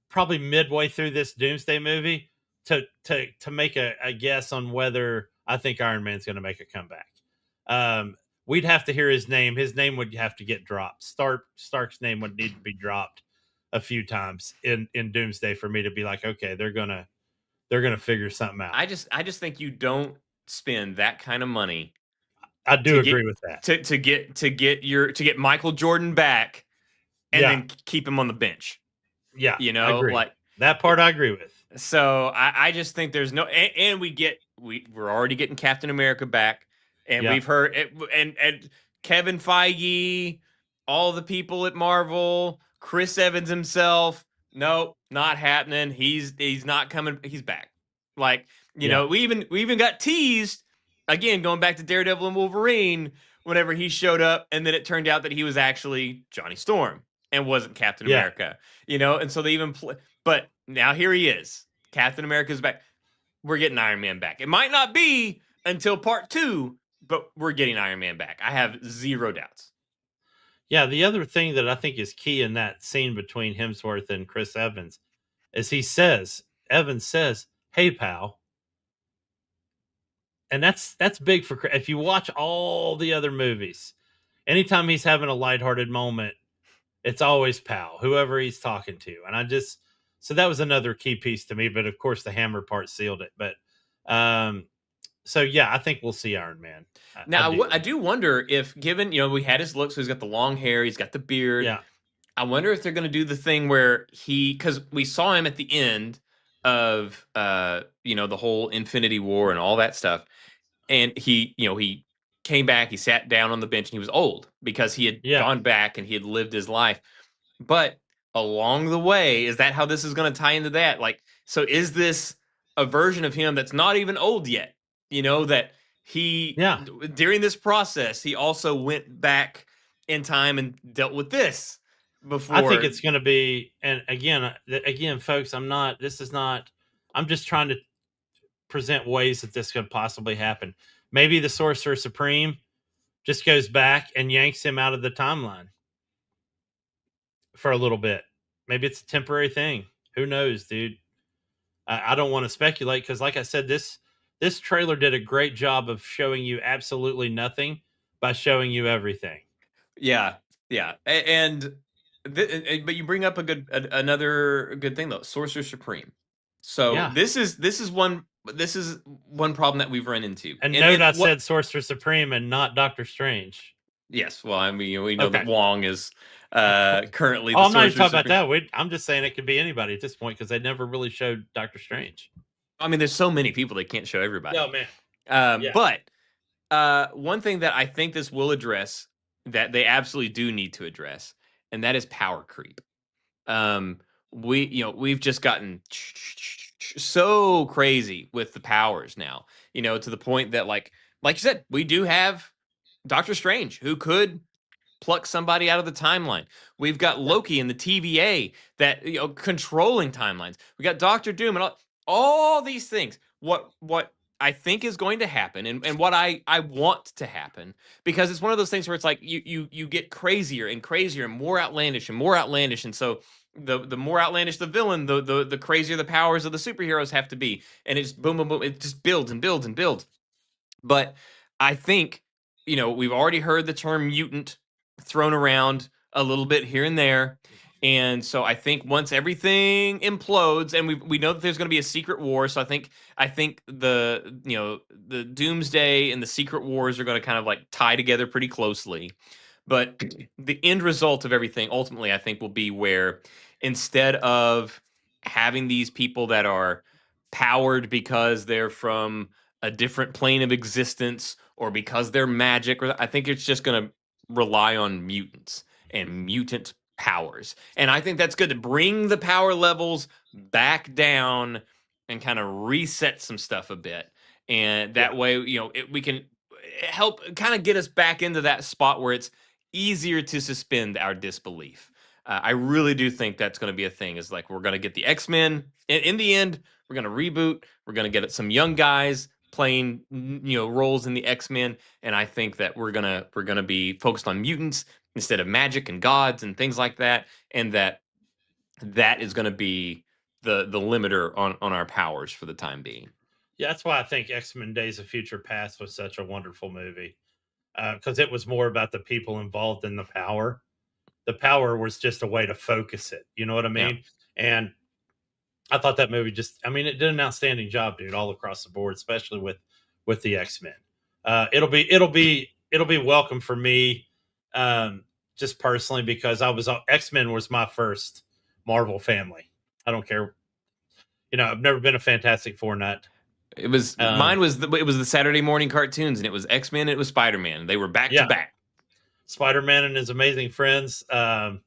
probably midway through this Doomsday movie to make a guess on whether I think Iron Man's going to make a comeback. We'd have to hear his name. His name would have to get dropped. Stark's name would need to be dropped a few times in Doomsday for me to be like, okay, they're gonna figure something out. I just think you don't spend that kind of money. I do agree with that. To get Michael Jordan back and then keep him on the bench. Yeah, I agree. Like that part I agree with. So I just think there's no, and we're already getting Captain America back, and we've heard it, and Kevin Feige, all the people at Marvel, Chris Evans himself. Nope, not happening. He's not coming. He's back. Like, we even got teased again, going back to Daredevil and Wolverine, whenever he showed up, and then it turned out that he was actually Johnny Storm and wasn't Captain America. And so they even but now here he is. Captain America's back. We're getting Iron Man back. It might not be until part 2, but we're getting Iron Man back. I have zero doubts. Yeah, the other thing that I think is key in that scene between Hemsworth and Chris Evans is Evans says, "Hey, pal." And that's big for, if you watch all the other movies, anytime he's having a lighthearted moment, it's always pal, whoever he's talking to. And so that was another key piece to me, but of course the hammer part sealed it. But so yeah, I think we'll see Iron Man. Now I do wonder if, given we had his look, so he's got the long hair, he's got the beard. Yeah, I wonder if they're going to do the thing where because we saw him at the end of the whole Infinity War and all that stuff, and he came back, he sat down on the bench, and he was old because he had gone back and he had lived his life. But along the way, is that how this is going to tie into that? Like, so is this a version of him that's not even old yet? That he during this process, he also went back in time and dealt with this before. I think it's going to be, and again, folks, I'm just trying to present ways that this could possibly happen. Maybe the Sorcerer Supreme just goes back and yanks him out of the timeline for a little bit. Maybe it's a temporary thing. Who knows, dude? I don't want to speculate because, like I said, this trailer did a great job of showing you absolutely nothing by showing you everything. Yeah. And but you bring up another good thing though, Sorcerer Supreme. So this is one problem that we've run into. And note I said Sorcerer Supreme and not Doctor Strange. Yes, well, I mean, we know that Wong is currently. I'm not even talking about that. I'm just saying it could be anybody at this point because they never really showed Doctor Strange. I mean, there's so many people they can't show everybody. Oh man. But one thing that I think this will address, that they absolutely do need to address, and that is power creep. We've just gotten so crazy with the powers now, to the point that like you said, we do have Doctor Strange who could pluck somebody out of the timeline. We've got Loki in the TVA that controlling timelines. We got Doctor Doom and all these things. What I think is going to happen, and what I want to happen, because it's one of those things where it's like you get crazier and crazier and more outlandish, and so the more outlandish the villain, the crazier the powers of the superheroes have to be, and it's boom boom boom, it just builds and builds and builds. But I think we've already heard the term mutant thrown around a little bit here and there. And so I think once everything implodes, and we know that there's going to be a secret war, so I think the Doomsday and the Secret Wars are going to kind of like tie together pretty closely. But the end result of everything ultimately, I think, will be where instead of having these people that are powered because they're from a different plane of existence or because they're magic, I think it's just going to rely on mutants and mutant powers. And I think that's good to bring the power levels back down and kind of reset some stuff a bit. And that way, we can help kind of get us back into that spot where it's easier to suspend our disbelief. I really do think that's going to be a thing, is like, we're going to get the X-Men in the end. We're going to reboot. We're going to get some young guys playing, roles in the X-Men. And I think that we're going to be focused on mutants instead of magic and gods and things like that. And that is going to be the limiter on our powers for the time being. Yeah, that's why I think X-Men Days of Future Past was such a wonderful movie. Because it was more about the people involved in the power. The power was just a way to focus it. You know what I mean? Yeah. And I thought that movie it did an outstanding job, dude, all across the board, especially with the X-Men. It'll be welcome for me, just personally, because X-Men was my first Marvel family. I don't care. I've never been a Fantastic Four nut. It was mine was the Saturday morning cartoons, and it was X-Men, and it was Spider-Man. They were back to back. Spider-Man and His Amazing Friends. Because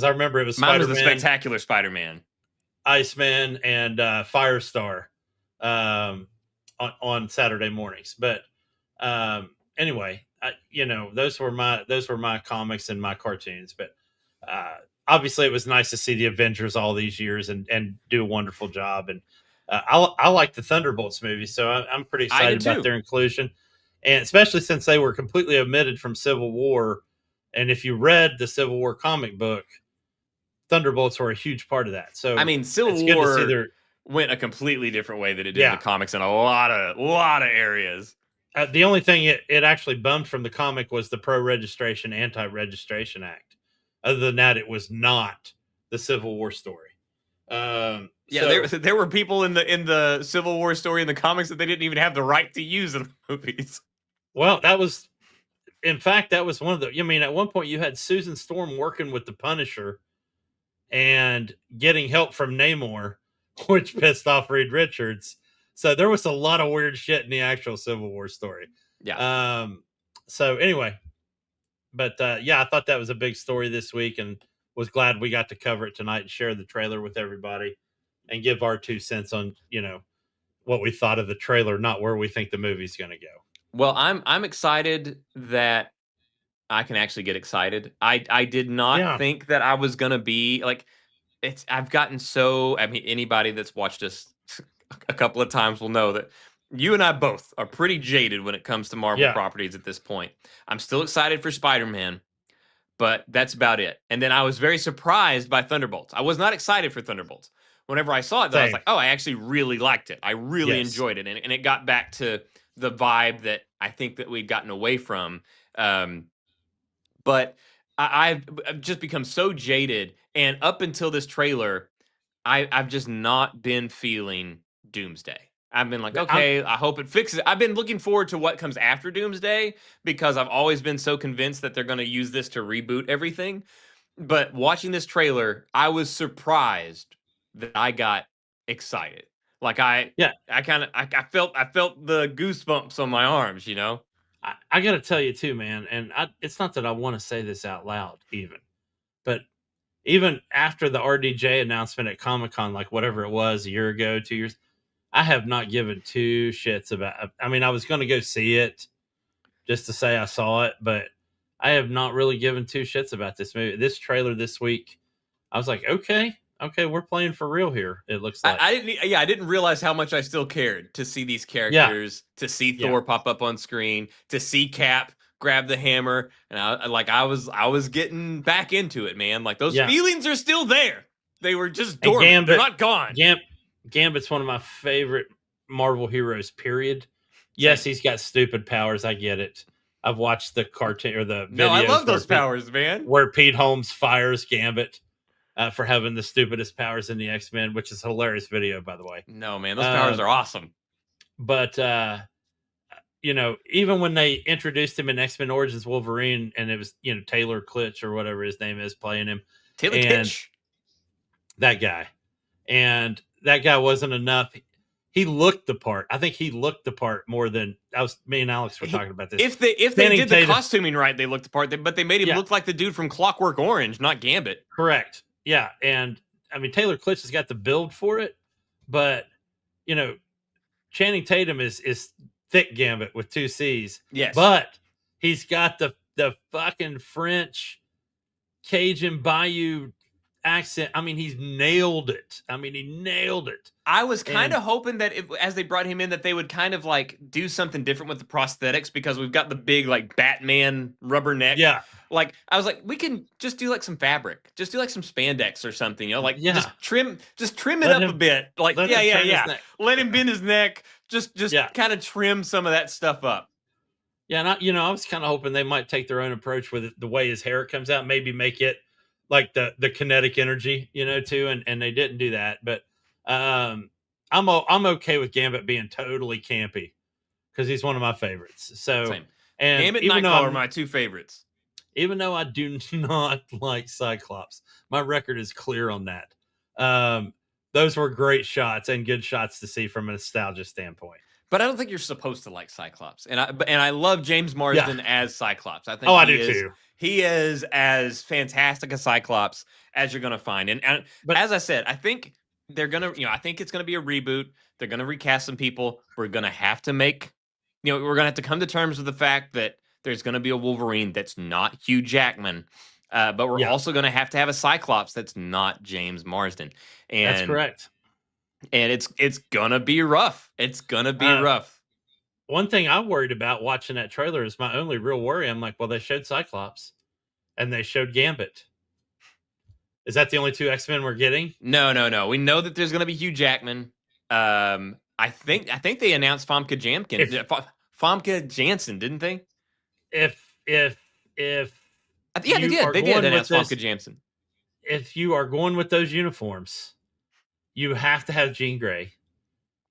I remember it was Mine was Spider-Man, the Spectacular Spider-Man, Iceman, and Firestar on Saturday mornings. But anyway, those were my comics and my cartoons. But obviously, it was nice to see the Avengers all these years and do a wonderful job. And I like the Thunderbolts movie, so I'm pretty excited about their inclusion, and especially since they were completely omitted from Civil War. And if you read the Civil War comic book, Thunderbolts were a huge part of that. So I mean, Civil War went a completely different way than it did in the comics in a lot of areas. The only thing it actually bumped from the comic was the Pro-Registration, Anti-Registration Act. Other than that, it was not the Civil War story. There were people in the Civil War story in the comics that they didn't even have the right to use in the movies. Well, that was one of the. I mean, at one point you had Susan Storm working with the Punisher and getting help from Namor, which pissed off Reed Richards. So there was a lot of weird shit in the actual Civil War story. Yeah. So anyway, but I thought that was a big story this week, and was glad we got to cover it tonight and share the trailer with everybody and give our 2 cents on, what we thought of the trailer, not where we think the movie's going to go. Well, I'm excited that I can actually get excited. I did not think that I was going to be like, I've gotten so, I mean, anybody that's watched us a couple of times will know that you and I both are pretty jaded when it comes to Marvel properties at this point. I'm still excited for Spider-Man, but that's about it. And then I was very surprised by Thunderbolts. I was not excited for Thunderbolts. Whenever I saw it, though, I was like, oh, I actually really liked it. I really enjoyed it. And it got back to the vibe that I think that we'd gotten away from. But I've just become so jaded. And up until this trailer, I've just not been feeling Doomsday. I've been like, okay, I hope it fixes it. I've been looking forward to what comes after Doomsday because I've always been so convinced that they're going to use this to reboot everything. But watching this trailer, I was surprised that I got excited. Like I felt the goosebumps on my arms, I got to tell you too, man. And it's not that I want to say this out loud but even after the RDJ announcement at Comic-Con, like whatever it was, a year ago, 2 years, I have not given 2 shits about. I mean, I was going to go see it just to say I saw it, but I have not really given 2 shits about this movie. This trailer this week, I was like, okay, we're playing for real here. It looks like I didn't realize how much I still cared to see these characters, to see Thor pop up on screen, to see Cap grab the hammer, and I was getting back into it, man. Like those feelings are still there. They were just dormant. They're not gone. Gambit's one of my favorite Marvel heroes, period. Yes, he's got stupid powers. I get it. I've watched the cartoon or the videos. No, I love those powers, man. Where Pete Holmes fires Gambit for having the stupidest powers in the X-Men, which is a hilarious video, by the way. No, man, those powers are awesome. But, even when they introduced him in X-Men Origins Wolverine, and it was, Taylor Kitsch or whatever his name is playing him. Taylor Kitsch. That guy. And that guy wasn't enough. He looked the part. I think he looked the part more than me and Alex were talking about this. If they did the costuming right, they looked the part, but they made him look like the dude from Clockwork Orange, not Gambit. Correct. Yeah. And I mean, Taylor Kitsch has got the build for it, but Channing Tatum is thick Gambit with 2 C's. Yes. But he's got the fucking French Cajun Bayou accent. I mean, he's nailed it. I was kind of hoping that as they brought him in, that they would kind of like do something different with the prosthetics, because we've got the big like Batman rubber neck. Yeah. Like I was like, we can just do like some fabric, just do like some spandex or something, just trim it up a bit. Like, let him bend his neck. Just kind of trim some of that stuff up. Yeah. And I was kind of hoping they might take their own approach with it, the way his hair comes out, maybe make it like the kinetic energy, too. And they didn't do that. But I'm okay with Gambit being totally campy because he's one of my favorites. So, same. And Gambit and Nightcrawler are my 2 favorites. Even though I do not like Cyclops, my record is clear on that. Those were great shots and good shots to see from a nostalgia standpoint. But I don't think you're supposed to like Cyclops. And I love James Marsden as Cyclops. I think I do too. He is as fantastic a Cyclops as you're going to find. And But- as I said, I think they're going to, I think it's going to be a reboot. They're going to recast some people. We're going to have to make, we're going to have to come to terms with the fact that there's going to be a Wolverine that's not Hugh Jackman. But we're also going to have a Cyclops that's not James Marsden. And that's correct. And it's going to be rough. It's going to be rough. One thing I worried about watching that trailer is my only real worry. I'm like, well, they showed Cyclops and they showed Gambit. Is that the only 2 X-Men we're getting? No. We know that there's going to be Hugh Jackman. I think they announced Famke Janssen, didn't they? If they did. They did announce Famke Janssen. If you are going with those uniforms, you have to have Jean Grey.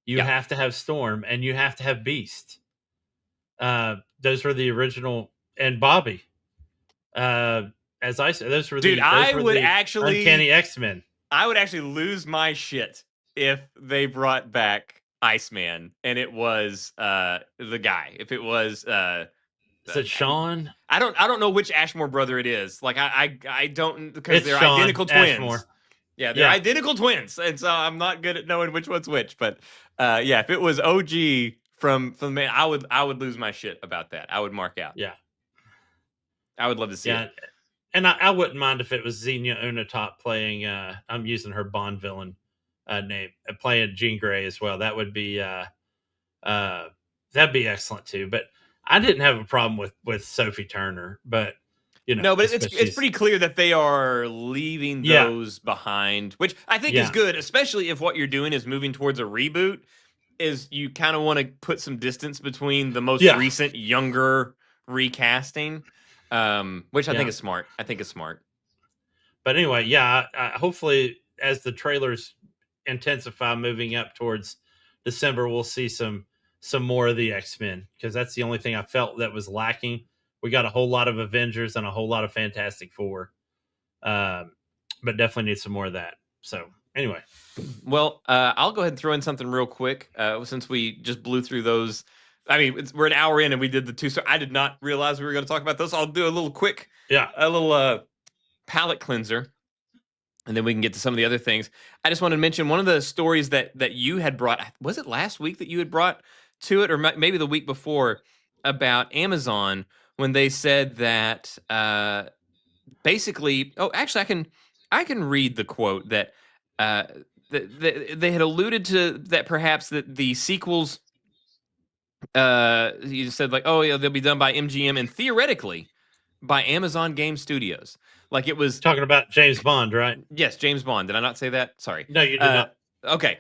You have to have Storm, and you have to have Beast. Those were the original, and Bobby. As I said, those were Uncanny X-Men. I would actually lose my shit if they brought back Iceman, and it was the guy. If it was is it Sean? I don't know which Ashmore brother it is. Like I don't, because they're Sean identical twins. Ashmore. Yeah, they're identical twins, and so I'm not good at knowing which one's which. But if it was OG from the man, I would lose my shit about that. I would mark out. Yeah, I would love to see it. And I wouldn't mind if it was Xenia Onatopp playing. I'm using her Bond villain name, playing Jean Grey as well. That would be that'd be excellent too. But I didn't have a problem with Sophie Turner, but. No, but it's pretty clear that they are leaving those behind, which I think is good, especially if what you're doing is moving towards a reboot. Is you kind of want to put some distance between the most recent, younger recasting, which I think is smart. But anyway, hopefully as the trailers intensify, moving up towards December, we'll see some more of the X-Men, because that's the only thing I felt that was lacking. We got a whole lot of Avengers and a whole lot of Fantastic Four, but definitely need some more of that. So anyway. Well, I'll go ahead and throw in something real quick, since we just blew through those. I mean, we're an hour in and we did the 2. So I did not realize we were going to talk about those. I'll do a little quick, palate cleanser, and then we can get to some of the other things. I just wanted to mention one of the stories that you had brought. Was it last week that you had brought to it, or maybe the week before, about Amazon, when they said that basically, actually, I can read the quote that they had alluded to, that perhaps that the sequels, you said like, they'll be done by MGM and theoretically by Amazon Game Studios. Like it was talking about James Bond, right? Yes, James Bond. Did I not say that? Sorry. No, you did not. Okay.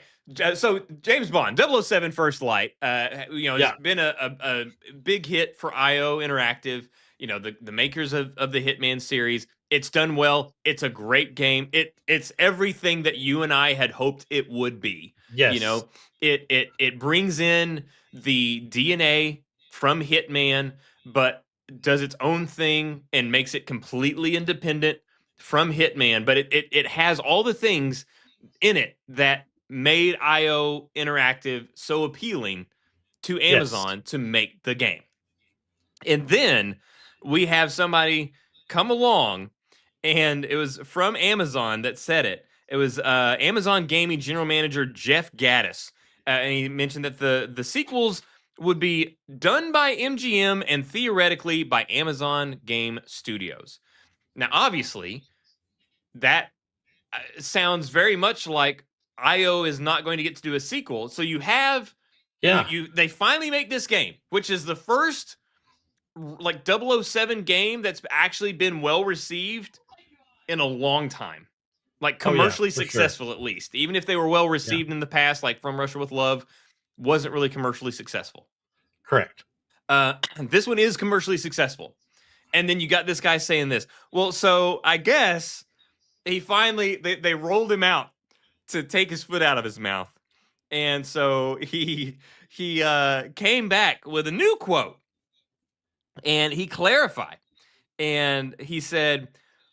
So James Bond, 007 First Light, it's been a big hit for IO Interactive, the makers of the Hitman series. It's done well. It's a great game. It's everything that you and I had hoped it would be. Yes. It brings in the DNA from Hitman, but does its own thing and makes it completely independent from Hitman. But it has all the things in it that made IO Interactive so appealing to Amazon to make the game. And then we have somebody come along, and it was from Amazon that said it. It was Amazon Gaming General Manager Jeff Gaddis. And he mentioned that the sequels would be done by MGM and theoretically by Amazon Game Studios. Now, obviously, that sounds very much like IO is not going to get to do a sequel. So you have, they finally make this game, which is the first like 007 game that's actually been well received in a long time, like commercially successful, at least. Even if they were well received in the past, like From Russia with Love wasn't really commercially successful. Correct. This one is commercially successful. And then you got this guy saying this. Well, so I guess he finally, they rolled him out to take his foot out of his mouth. And so he came back with a new quote, and he clarified, and he said,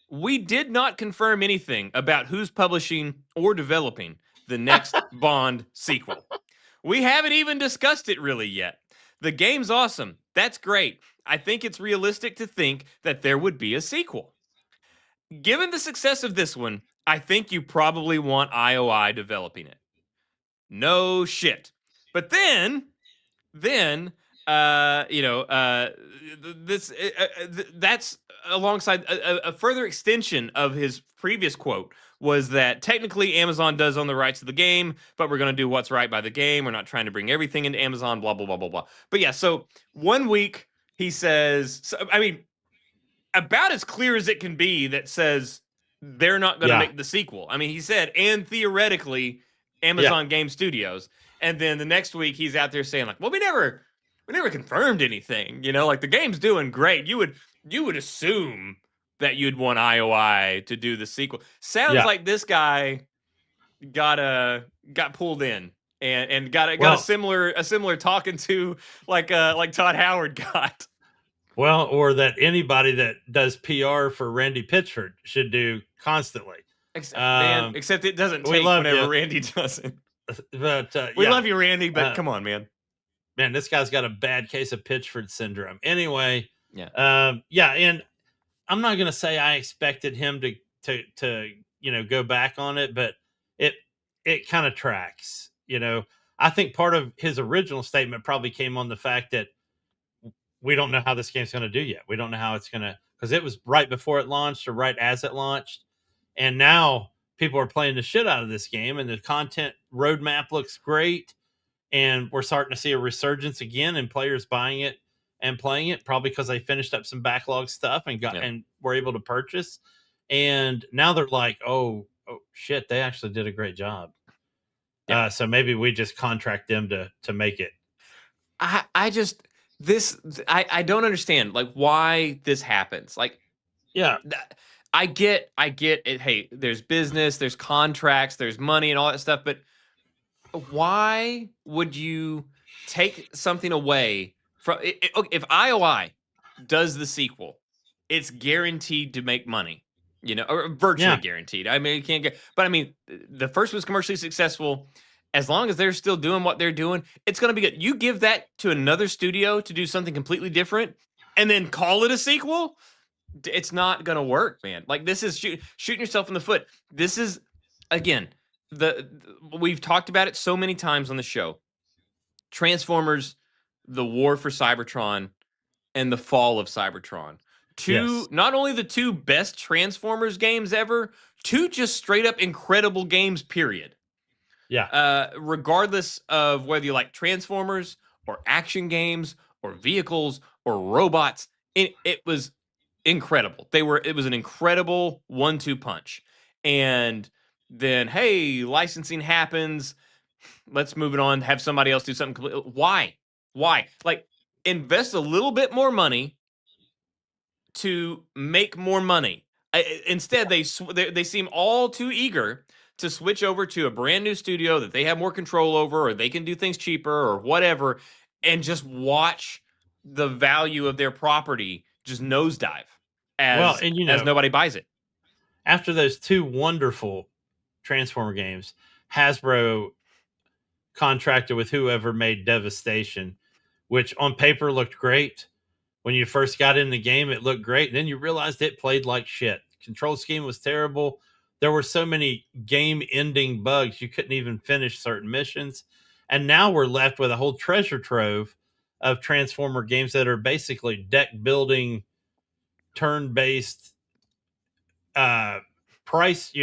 "We did not confirm anything about who's publishing or developing the next Bond sequel. We haven't even discussed it really yet. The game's awesome. That's great. I think it's realistic to think that there would be a sequel. Given the success of this one, I think you probably want IOI developing it. No shit. But then, that's alongside a further extension of his previous quote was that technically Amazon does own the rights to the game, but we're going to do what's right by the game. We're not trying to bring everything into Amazon, blah, blah, blah, blah, blah. But yeah, so 1 week he says, about as clear as it can be that says they're not going to make the sequel. I mean, he said, and theoretically Amazon Game Studios. And then the next week he's out there saying like, well, we never confirmed anything, like the game's doing great. You would assume that you'd want IOI to do the sequel. Sounds like this guy got pulled in and got a similar talking to like Todd Howard got. Well, or that anybody that does PR for Randy Pitchford should do constantly. Except it doesn't take whenever Randy does it. But we love you, Randy, but come on, man. Man, this guy's got a bad case of Pitchford syndrome. Anyway, and I'm not gonna say I expected him to go back on it, but it kind of tracks. I think part of his original statement probably came on the fact that we don't know how this game's going to do yet. We don't know how it's going to, because it was right before it launched or right as it launched. And now people are playing the shit out of this game and the content roadmap looks great. And we're starting to see a resurgence again in players buying it and playing it, probably because they finished up some backlog stuff and and were able to purchase. And now they're like, oh shit, they actually did a great job. So maybe we just contract them to make it. I don't understand like why this happens. Like, I get it. Hey, there's business, there's contracts, there's money and all that stuff. But why would you take something away from if IOI does the sequel, it's guaranteed to make money, or virtually guaranteed. I mean, you can't get, but I mean, the first was commercially successful. As long as they're still doing what they're doing, it's going to be good. You give that to another studio to do something completely different and then call it a sequel, it's not going to work, man. Like, this is shooting yourself in the foot. This is, again, we've talked about it so many times on the show. Transformers, the war for Cybertron, and the fall of Cybertron. Not only the two best Transformers games ever, two just straight up incredible games, period. Regardless of whether you like Transformers or action games or vehicles or robots, it was incredible. It was an incredible 1-2 punch. And then, hey, licensing happens. Let's move it on. Have somebody else do something completely. Why? Like, invest a little bit more money to make more money. Instead, they seem all too eager to switch over to a brand new studio that they have more control over, or they can do things cheaper or whatever, and just watch the value of their property just nosedive as nobody buys it. After those two wonderful Transformer games, Hasbro contracted with whoever made Devastation, which on paper looked great. When you first got in the game, it looked great. Then you realized it played like shit. Control scheme was terrible. There were so many game-ending bugs, you couldn't even finish certain missions. And now we're left with a whole treasure trove of Transformer games that are basically deck-building, turn-based price,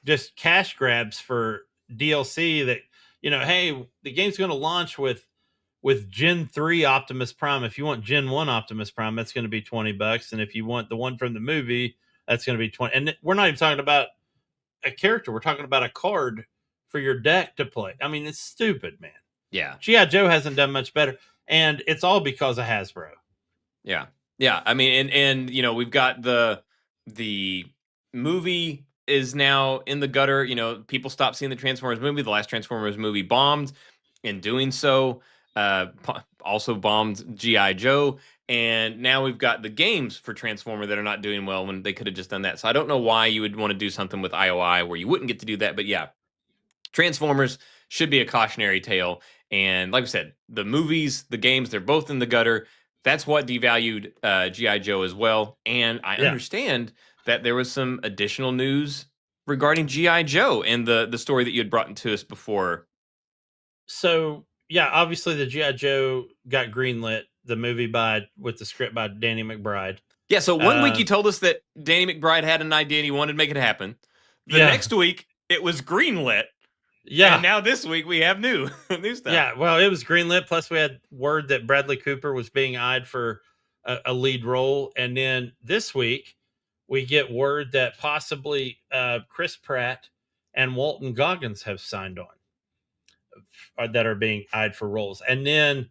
just cash grabs for DLC that, hey, the game's going to launch with Gen 3 Optimus Prime. If you want Gen 1 Optimus Prime, that's going to be $20. And if you want the one from the movie, that's going to be 20. And we're not even talking about a character. We're talking about a card for your deck to play. I mean, it's stupid, man. Yeah. G.I. Joe hasn't done much better. And it's all because of Hasbro. Yeah. Yeah. I mean, and we've got the movie is now in the gutter. People stopped seeing the Transformers movie. The last Transformers movie bombed. In doing so, also bombed G.I. Joe. And now we've got the games for Transformer that are not doing well when they could have just done that. So I don't know why you would want to do something with IOI where you wouldn't get to do that. But yeah, Transformers should be a cautionary tale. And like I said, the movies, the games, they're both in the gutter. that's what devalued G.I. Joe as well. And I understand that there was some additional news regarding G.I. Joe and the story that you had brought into us before. So yeah, obviously the G.I. Joe got greenlit, the movie with the script by Danny McBride. Yeah, so one week you told us that Danny McBride had an idea and he wanted to make it happen. The next week it was greenlit. Yeah. And now this week we have new stuff. Yeah, well, it was greenlit. Plus, we had word that Bradley Cooper was being eyed for a lead role. And then this week, we get word that possibly Chris Pratt and Walton Goggins have signed on that are being eyed for roles. And then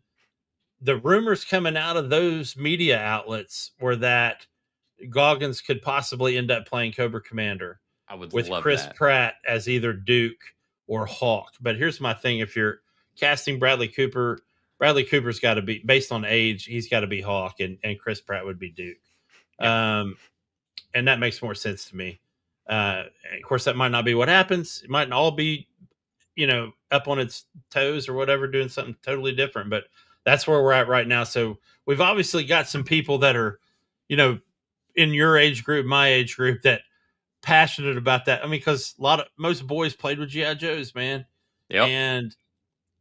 the rumors coming out of those media outlets were that Goggins could possibly end up playing Cobra Commander. I would with love Chris that. Pratt as either Duke or Hawk. But here's my thing: if you're casting Bradley Cooper's got to be, based on age, he's got to be Hawk, and Chris Pratt would be Duke. Yeah. And that makes more sense to me. Of course, that might not be what happens. It might all be, up on its toes or whatever, doing something totally different. But that's where we're at right now. So we've obviously got some people that are, in your age group, my age group, that passionate about that. I mean, because most boys played with G.I. Joes, man. Yep. And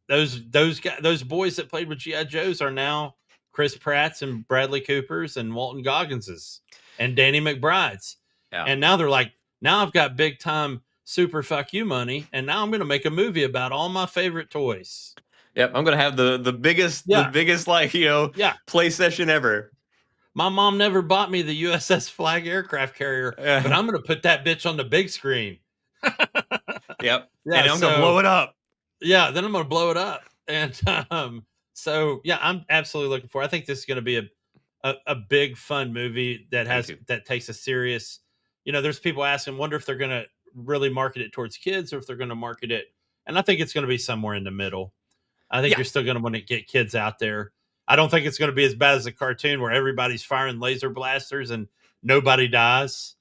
those boys that played with G.I. Joes are now Chris Pratt's and Bradley Cooper's and Walton Goggins's and Danny McBride's. Yeah. And now they're like, now I've got big time super fuck you money, and now I'm going to make a movie about all my favorite toys. Yep, I'm going to have the biggest play session ever. My mom never bought me the USS Flag aircraft carrier, but I'm going to put that bitch on the big screen. Yep. Yeah, and I'm going to blow it up. Yeah, then I'm going to blow it up. And so, yeah, I'm absolutely looking for it. I think this is going to be a big, fun movie that takes a serious, there's people asking, wonder if they're going to really market it towards kids or if they're going to market it. And I think it's going to be somewhere in the middle. I think you're still going to want to get kids out there. I don't think it's going to be as bad as a cartoon where everybody's firing laser blasters and nobody dies.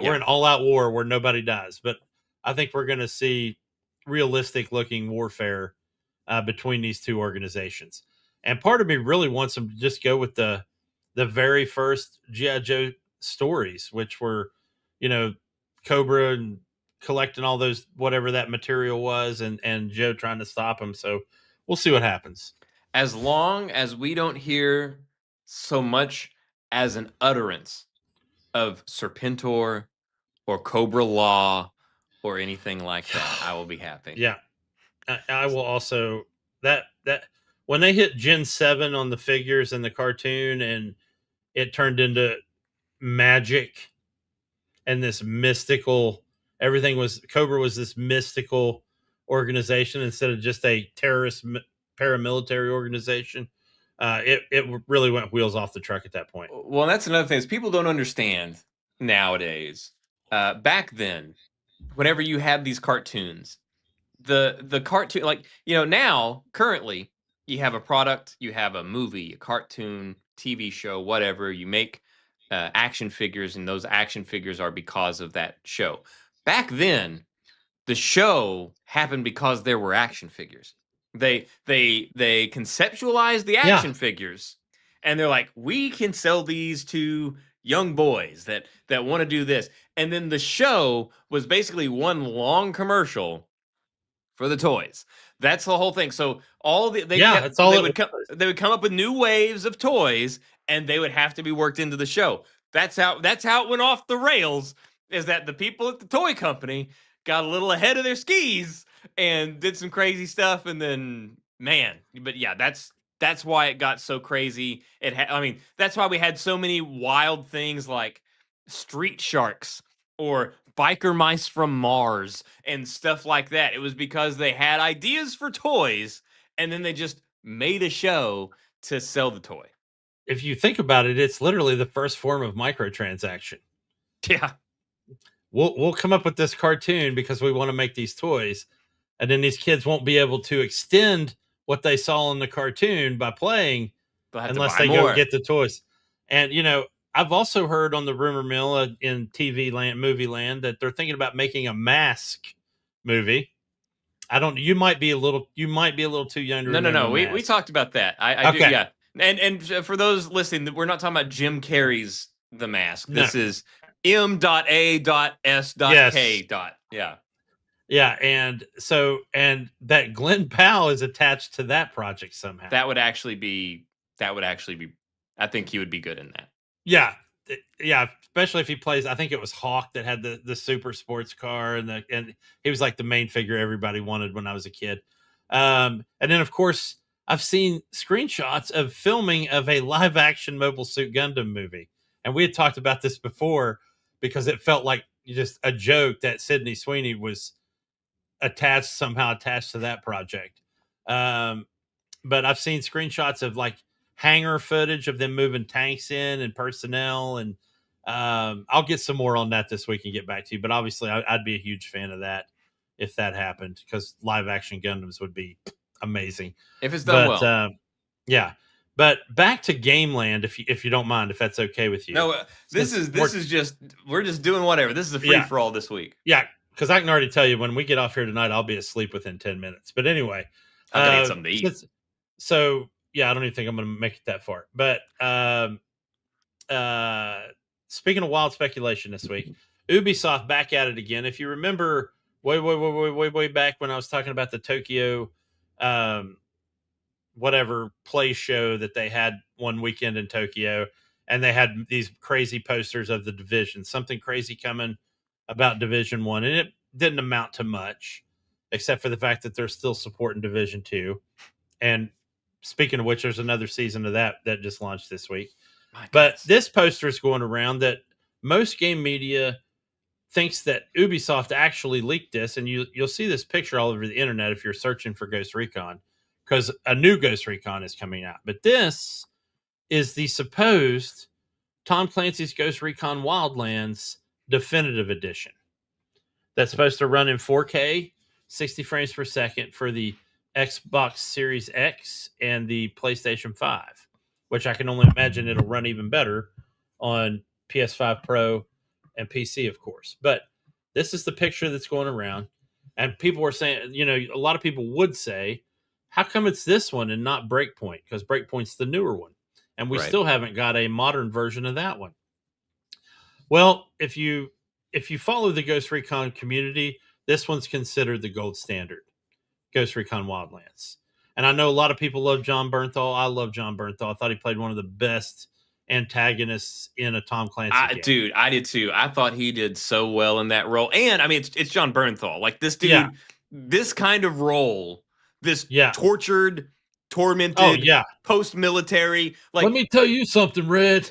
We're in all-out war where nobody dies. But I think we're going to see realistic-looking warfare between these two organizations. And part of me really wants them to just go with the very first G.I. Joe stories, which were, Cobra and collecting all those, whatever that material was, and Joe trying to stop him. So we'll see what happens. As long as we don't hear so much as an utterance of Serpentor or Cobra Law or anything like that, I will be happy. Yeah. I will also, that when they hit Gen 7 on the figures in the cartoon and it turned into magic and this mystical, Cobra was this mystical organization instead of just a terrorist paramilitary organization. It really went wheels off the truck at that point. Well, that's another thing is people don't understand nowadays. Back then, whenever you had these cartoons, the cartoon, like, now currently you have a product, you have a movie, a cartoon, TV show, whatever. You make action figures, and those action figures are because of that show. Back then, the show happened because there were action figures. They conceptualized the action figures, and they're like, we can sell these to young boys that want to do this. And then the show was basically one long commercial for the toys. That's the whole thing. So they would come up with new waves of toys, and they would have to be worked into the show. That's how it went off the rails, is that the people at the toy company got a little ahead of their skis and did some crazy stuff, and then that's why it got so crazy. That's why we had so many wild things like Street Sharks or Biker Mice from Mars and stuff like that. It was because they had ideas for toys, and then they just made a show to sell the toy. If you think about it, it's literally the first form of microtransaction. Yeah. We'll come up with this cartoon because we want to make these toys, and then these kids won't be able to extend what they saw in the cartoon by playing unless they go get the toys. And, I've also heard on the rumor mill in TV land, movie land, that they're thinking about making a Mask movie. You might be a little too young to remember No. We talked about that. I do. Yeah. And for those listening, we're not talking about Jim Carrey's The Mask. No. This is M.A.S.K. Yes. Yeah. Yeah, and that Glenn Powell is attached to that project somehow. That would actually be. I think he would be good in that. Yeah, especially if he plays. I think it was Hawk that had the super sports car, and he was like the main figure everybody wanted when I was a kid. And then of course I've seen screenshots of filming of a live action Mobile Suit Gundam movie, and we had talked about this before because it felt like just a joke that Sydney Sweeney was somehow attached to that project. But I've seen screenshots of like hangar footage of them moving tanks in and personnel, and I'll get some more on that this week and get back to you. But obviously I'd be a huge fan of that if that happened, because live action Gundams would be amazing if it's done well. Yeah. But back to Gameland, if you don't mind, if that's okay with you. No, we're just doing whatever. This is a free for all this week. Yeah, because I can already tell you when we get off here tonight, I'll be asleep within 10 minutes. But anyway, I'm gonna get something to eat. So yeah, I don't even think I'm going to make it that far. But speaking of wild speculation this week, Ubisoft back at it again. If you remember way back when I was talking about the Tokyo whatever play show that they had one weekend in Tokyo, and they had these crazy posters of the Division, something crazy coming about Division 1, and it didn't amount to much except for the fact that they're still supporting Division 2. And speaking of which, there's another season of that just launched this week. But this poster is going around that most game media thinks that Ubisoft actually leaked this, and you'll see this picture all over the internet if you're searching for Ghost Recon, because a new Ghost Recon is coming out. But this is the supposed Tom Clancy's Ghost Recon Wildlands Definitive Edition that's supposed to run in 4K, 60 frames per second for the Xbox Series X and the PlayStation 5, which I can only imagine it'll run even better on PS5 Pro and PC, of course. But this is the picture that's going around, and people were saying, a lot of people would say, how come it's this one and not Breakpoint? Because Breakpoint's the newer one, and we still haven't got a modern version of that one. Well, if you follow the Ghost Recon community, this one's considered the gold standard, Ghost Recon Wildlands. And I know a lot of people love John Bernthal. I love John Bernthal. I thought he played one of the best antagonists in a Tom Clancy game. Dude, I did too. I thought he did so well in that role. And I mean, it's John Bernthal. Like this dude, this kind of role, this tortured, tormented, post-military. Like, let me tell you something, Red.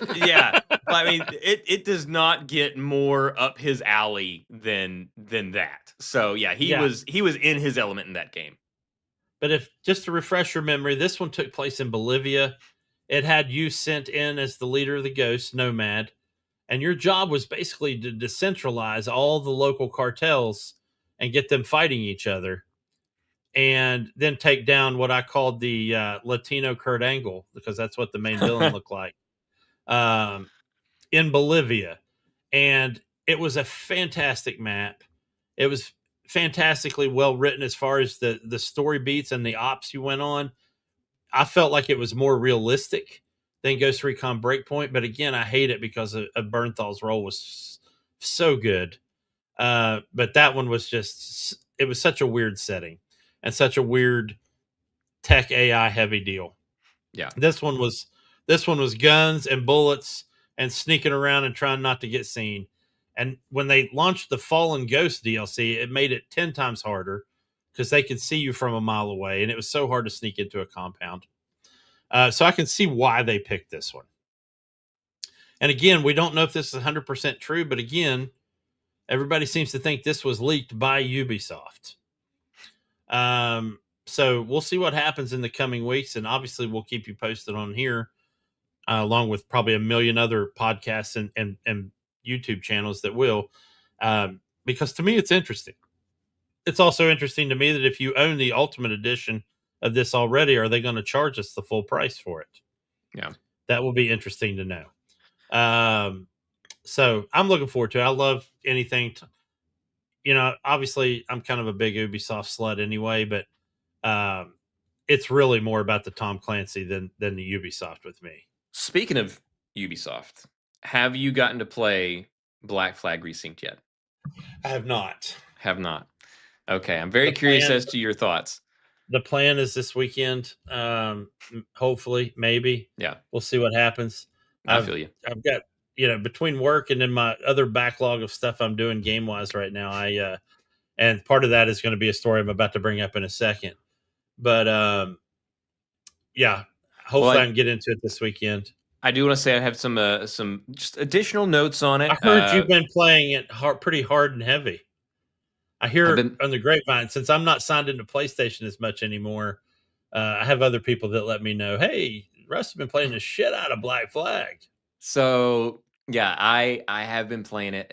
I mean, it does not get more up his alley than that. So he was in his element in that game. But just to refresh your memory, this one took place in Bolivia. It had you sent in as the leader of the Ghosts, Nomad, and your job was basically to decentralize all the local cartels and get them fighting each other, and then take down what I called the Latino Kurt Angle, because that's what the main villain looked like, in Bolivia. And it was a fantastic map. It was fantastically well written as far as the story beats and the ops you went on. I felt like it was more realistic than Ghost Recon Breakpoint, but again, I hate it because of Bernthal's role was so good. But that one was it was such a weird setting and such a weird tech AI heavy deal. Yeah. This one was guns and bullets and sneaking around and trying not to get seen. And when they launched the Fallen Ghost DLC, it made it 10 times harder because they could see you from a mile away, and it was so hard to sneak into a compound. So I can see why they picked this one. And again, we don't know if this is 100% true, but again, everybody seems to think this was leaked by Ubisoft. So we'll see what happens in the coming weeks, and obviously we'll keep you posted on here, along with probably a million other podcasts and YouTube channels that will, because to me it's interesting. It's also interesting to me that if you own the Ultimate Edition of this already, are they going to charge us the full price for it? Yeah, that will be interesting to know. So I'm looking forward to it. I love anything. Obviously I'm kind of a big Ubisoft slut anyway, but it's really more about the Tom Clancy than the Ubisoft with me. Speaking of Ubisoft, have you gotten to play Black Flag Resynced yet? I have not. Have not. Okay, I'm very curious as to your thoughts. The plan is this weekend. Hopefully, maybe. Yeah, we'll see what happens. I feel you. I've got between work and then my other backlog of stuff I'm doing game wise right now. And part of that is going to be a story I'm about to bring up in a second. But yeah, hopefully I can get into it this weekend. I do want to say I have some just additional notes on it. I heard you've been playing it pretty hard and heavy. I hear on the grapevine, since I'm not signed into PlayStation as much anymore, I have other people that let me know, hey, Russ has been playing the shit out of Black Flag. So yeah, I have been playing it.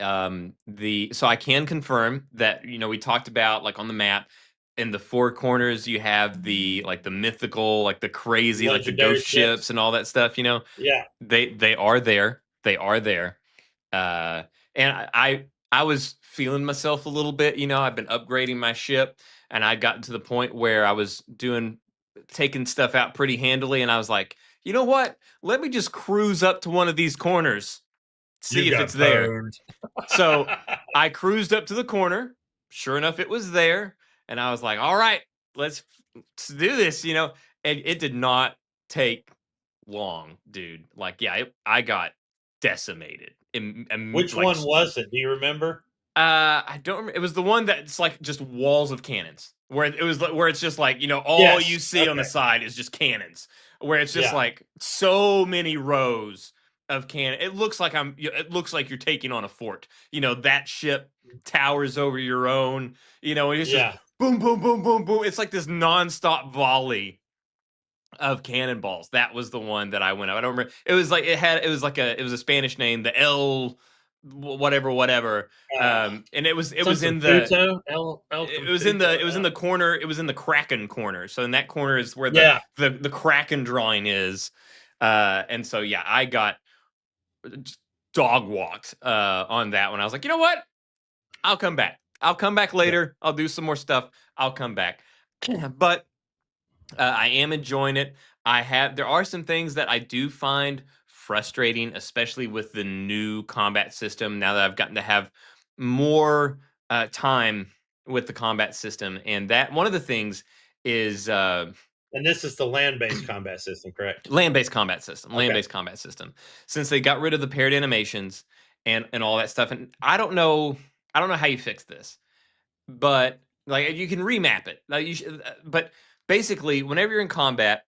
So I can confirm that we talked about like on the map in the four corners you have the mythical, like the crazy, like the ghost ships and all that stuff. Yeah, they are there. They are there. And I was feeling myself a little bit. I've been upgrading my ship, and I'd gotten to the point where I was taking stuff out pretty handily, and I was like, you know what? Let me just cruise up to one of these corners, see if it's there. So I cruised up to the corner. Sure enough, it was there. And I was like, all right, let's do this, And it did not take long, dude. Like, yeah, I got decimated. Which one was it? Do you remember? I don't remember. It was the one that's like just walls of cannons, where it's just like, all you see on the side is just cannons, where it's just like so many rows of cannon. It looks like you're taking on a fort. That ship towers over your own, it's just boom, boom, boom, boom, boom. It's like this nonstop volley of cannonballs. That was the one that I went up. I don't remember. It was a Spanish name, the El whatever. And it was in the corner. It was in the Kraken corner. So in that corner is where the Kraken drawing is. And so yeah, I got dog walked on that one. I was like, you know what? I'll come back. I'll come back later. I'll do some more stuff. I'll come back. But I am enjoying it. There are some things that I do find frustrating, especially with the new combat system. Now that I've gotten to have more time with the combat system, and that one of the things is. And this is the land-based combat system, correct? Land-based combat system. Land-based combat system. Since they got rid of the paired animations and all that stuff, and I don't know how you fix this, but like you can remap it. But basically, whenever you're in combat,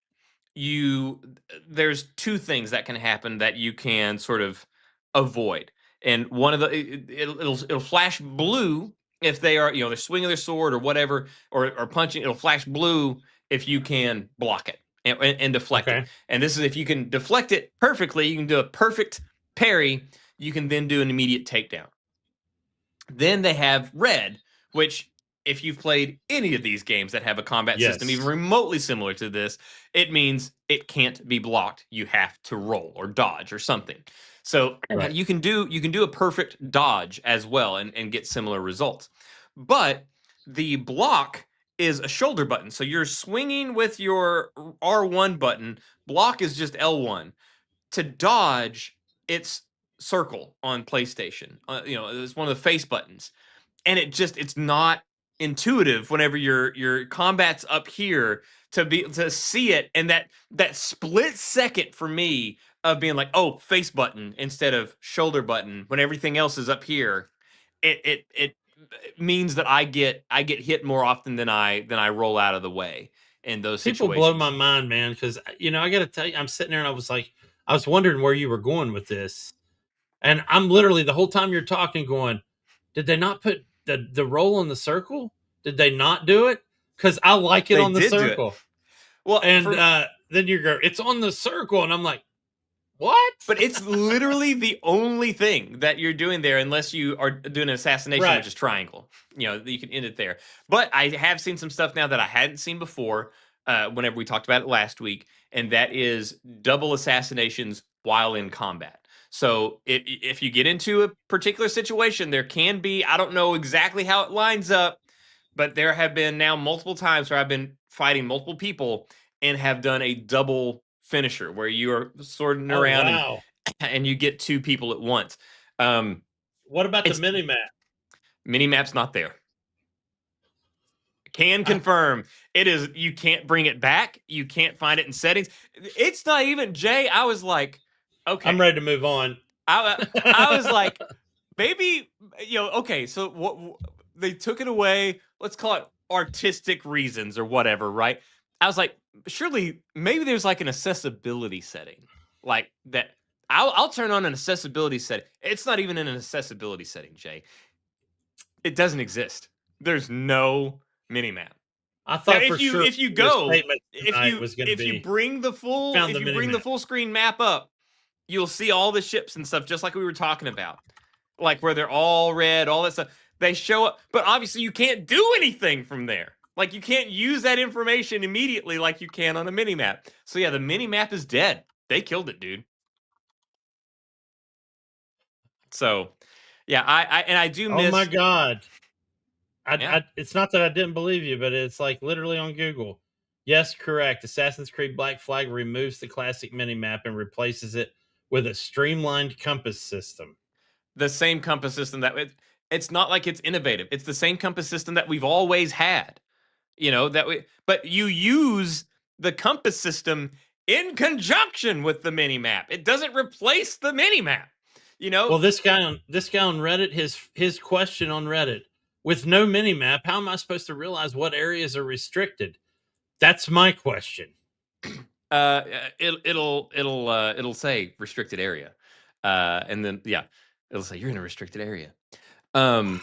there's two things that can happen that you can sort of avoid, and one of it'll flash blue if they are they're swinging their sword or whatever or punching. It'll flash blue if you can block it and deflect it. And this is if you can deflect it perfectly, you can do a perfect parry. You can then do an immediate takedown. Then they have red, which if you've played any of these games that have a combat system even remotely similar to this, it means it can't be blocked. You have to roll or dodge or something. So you can do a perfect dodge as well and get similar results. But the block is a shoulder button. So you're swinging with your R1 button. Block is just L1. To dodge, it's circle on PlayStation. It's one of the face buttons. And it's not intuitive whenever your combat's up here to see it, and that split second for me of being like, oh, face button instead of shoulder button when everything else is up here, it means that I get hit more often than I roll out of the way in those situations. People blow my mind, man, because I got to tell you, I'm sitting there and I was wondering where you were going with this, and I'm literally the whole time you're talking going, did they not put the roll in the circle? Did they not do it? Because I like it on the circle. Well, and then you go, it's on the circle, and I'm like, what? But it's literally the only thing that you're doing there, unless you are doing an assassination, which is triangle. You can end it there. But I have seen some stuff now that I hadn't seen before. Whenever we talked about it last week, and that is double assassinations while in combat. So if you get into a particular situation, there can be, I don't know exactly how it lines up, but there have been now multiple times where I've been fighting multiple people, and have done a double finisher where you are sorting Oh, around wow. and you get 2 people at once. What about the It's- mini map? Minimap's not there. Can confirm it is. You can't bring it back. You can't find it in settings. It's not even Jay. I was like, okay, I'm ready to move on. I was like, maybe okay. So what they took it away. Let's call it artistic reasons or whatever, right? I was like, surely maybe there's like an accessibility setting, like that. I'll turn on an accessibility setting. It's not even in an accessibility setting, Jay. It doesn't exist. There's no minimap. I thought Now, for sure if you your go, statement tonight was gonna if be you bring the full found if the you bring the minimap. full screen map up, you'll see all the ships and stuff, just like we were talking about, like where they're all red, all that stuff. They show up, but obviously you can't do anything from there. Like you can't use that information immediately like you can on a minimap. So yeah, the minimap is dead. They killed it, dude. So yeah, I do miss. Oh my god. Yeah. It's not that I didn't believe you, but it's like literally on Google. Yes, correct. Assassin's Creed Black Flag removes the classic minimap and replaces it with a streamlined compass system. The same compass system that it's not like it's innovative. It's the same compass system that we've always had. But you use the compass system in conjunction with the mini map. It doesn't replace the mini map. Well, this guy on Reddit, his question on Reddit, with no mini map, how am I supposed to realize what areas are restricted? That's my question. It'll say restricted area, and then it'll say you're in a restricted area. So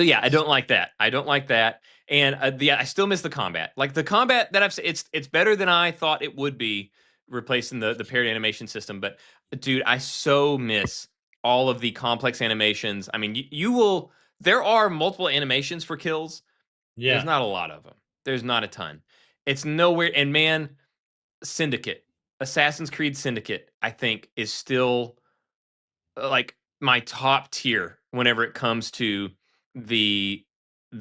yeah, I don't like that. And I still miss the combat. Like the combat that I've seen, it's better than I thought it would be, replacing the parry animation system. But dude, I so miss all of the complex animations. I mean, you will. There are multiple animations for kills. Yeah, there's not a lot of them. There's not a ton. It's nowhere. And man, Assassin's Creed Syndicate, I think is still like my top tier whenever it comes to the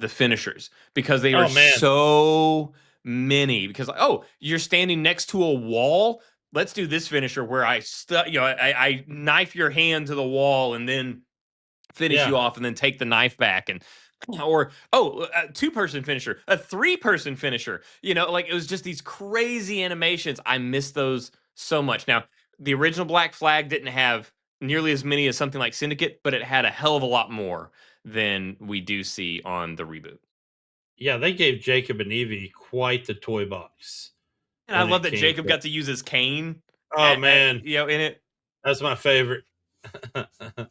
finishers, because they are so many. Because you're standing next to a wall. Let's do this finisher where I knife your hand to the wall and then finish you off and then take the knife back. And or a 2-person finisher, a 3-person finisher. Like it was just these crazy animations. I miss those so much. Now, the original Black Flag didn't have nearly as many as something like Syndicate, but it had a hell of a lot more than we do see on the reboot. Yeah, they gave Jacob and Evie quite the toy box. And I love that Jacob got to use his cane. Oh man, in it. That's my favorite.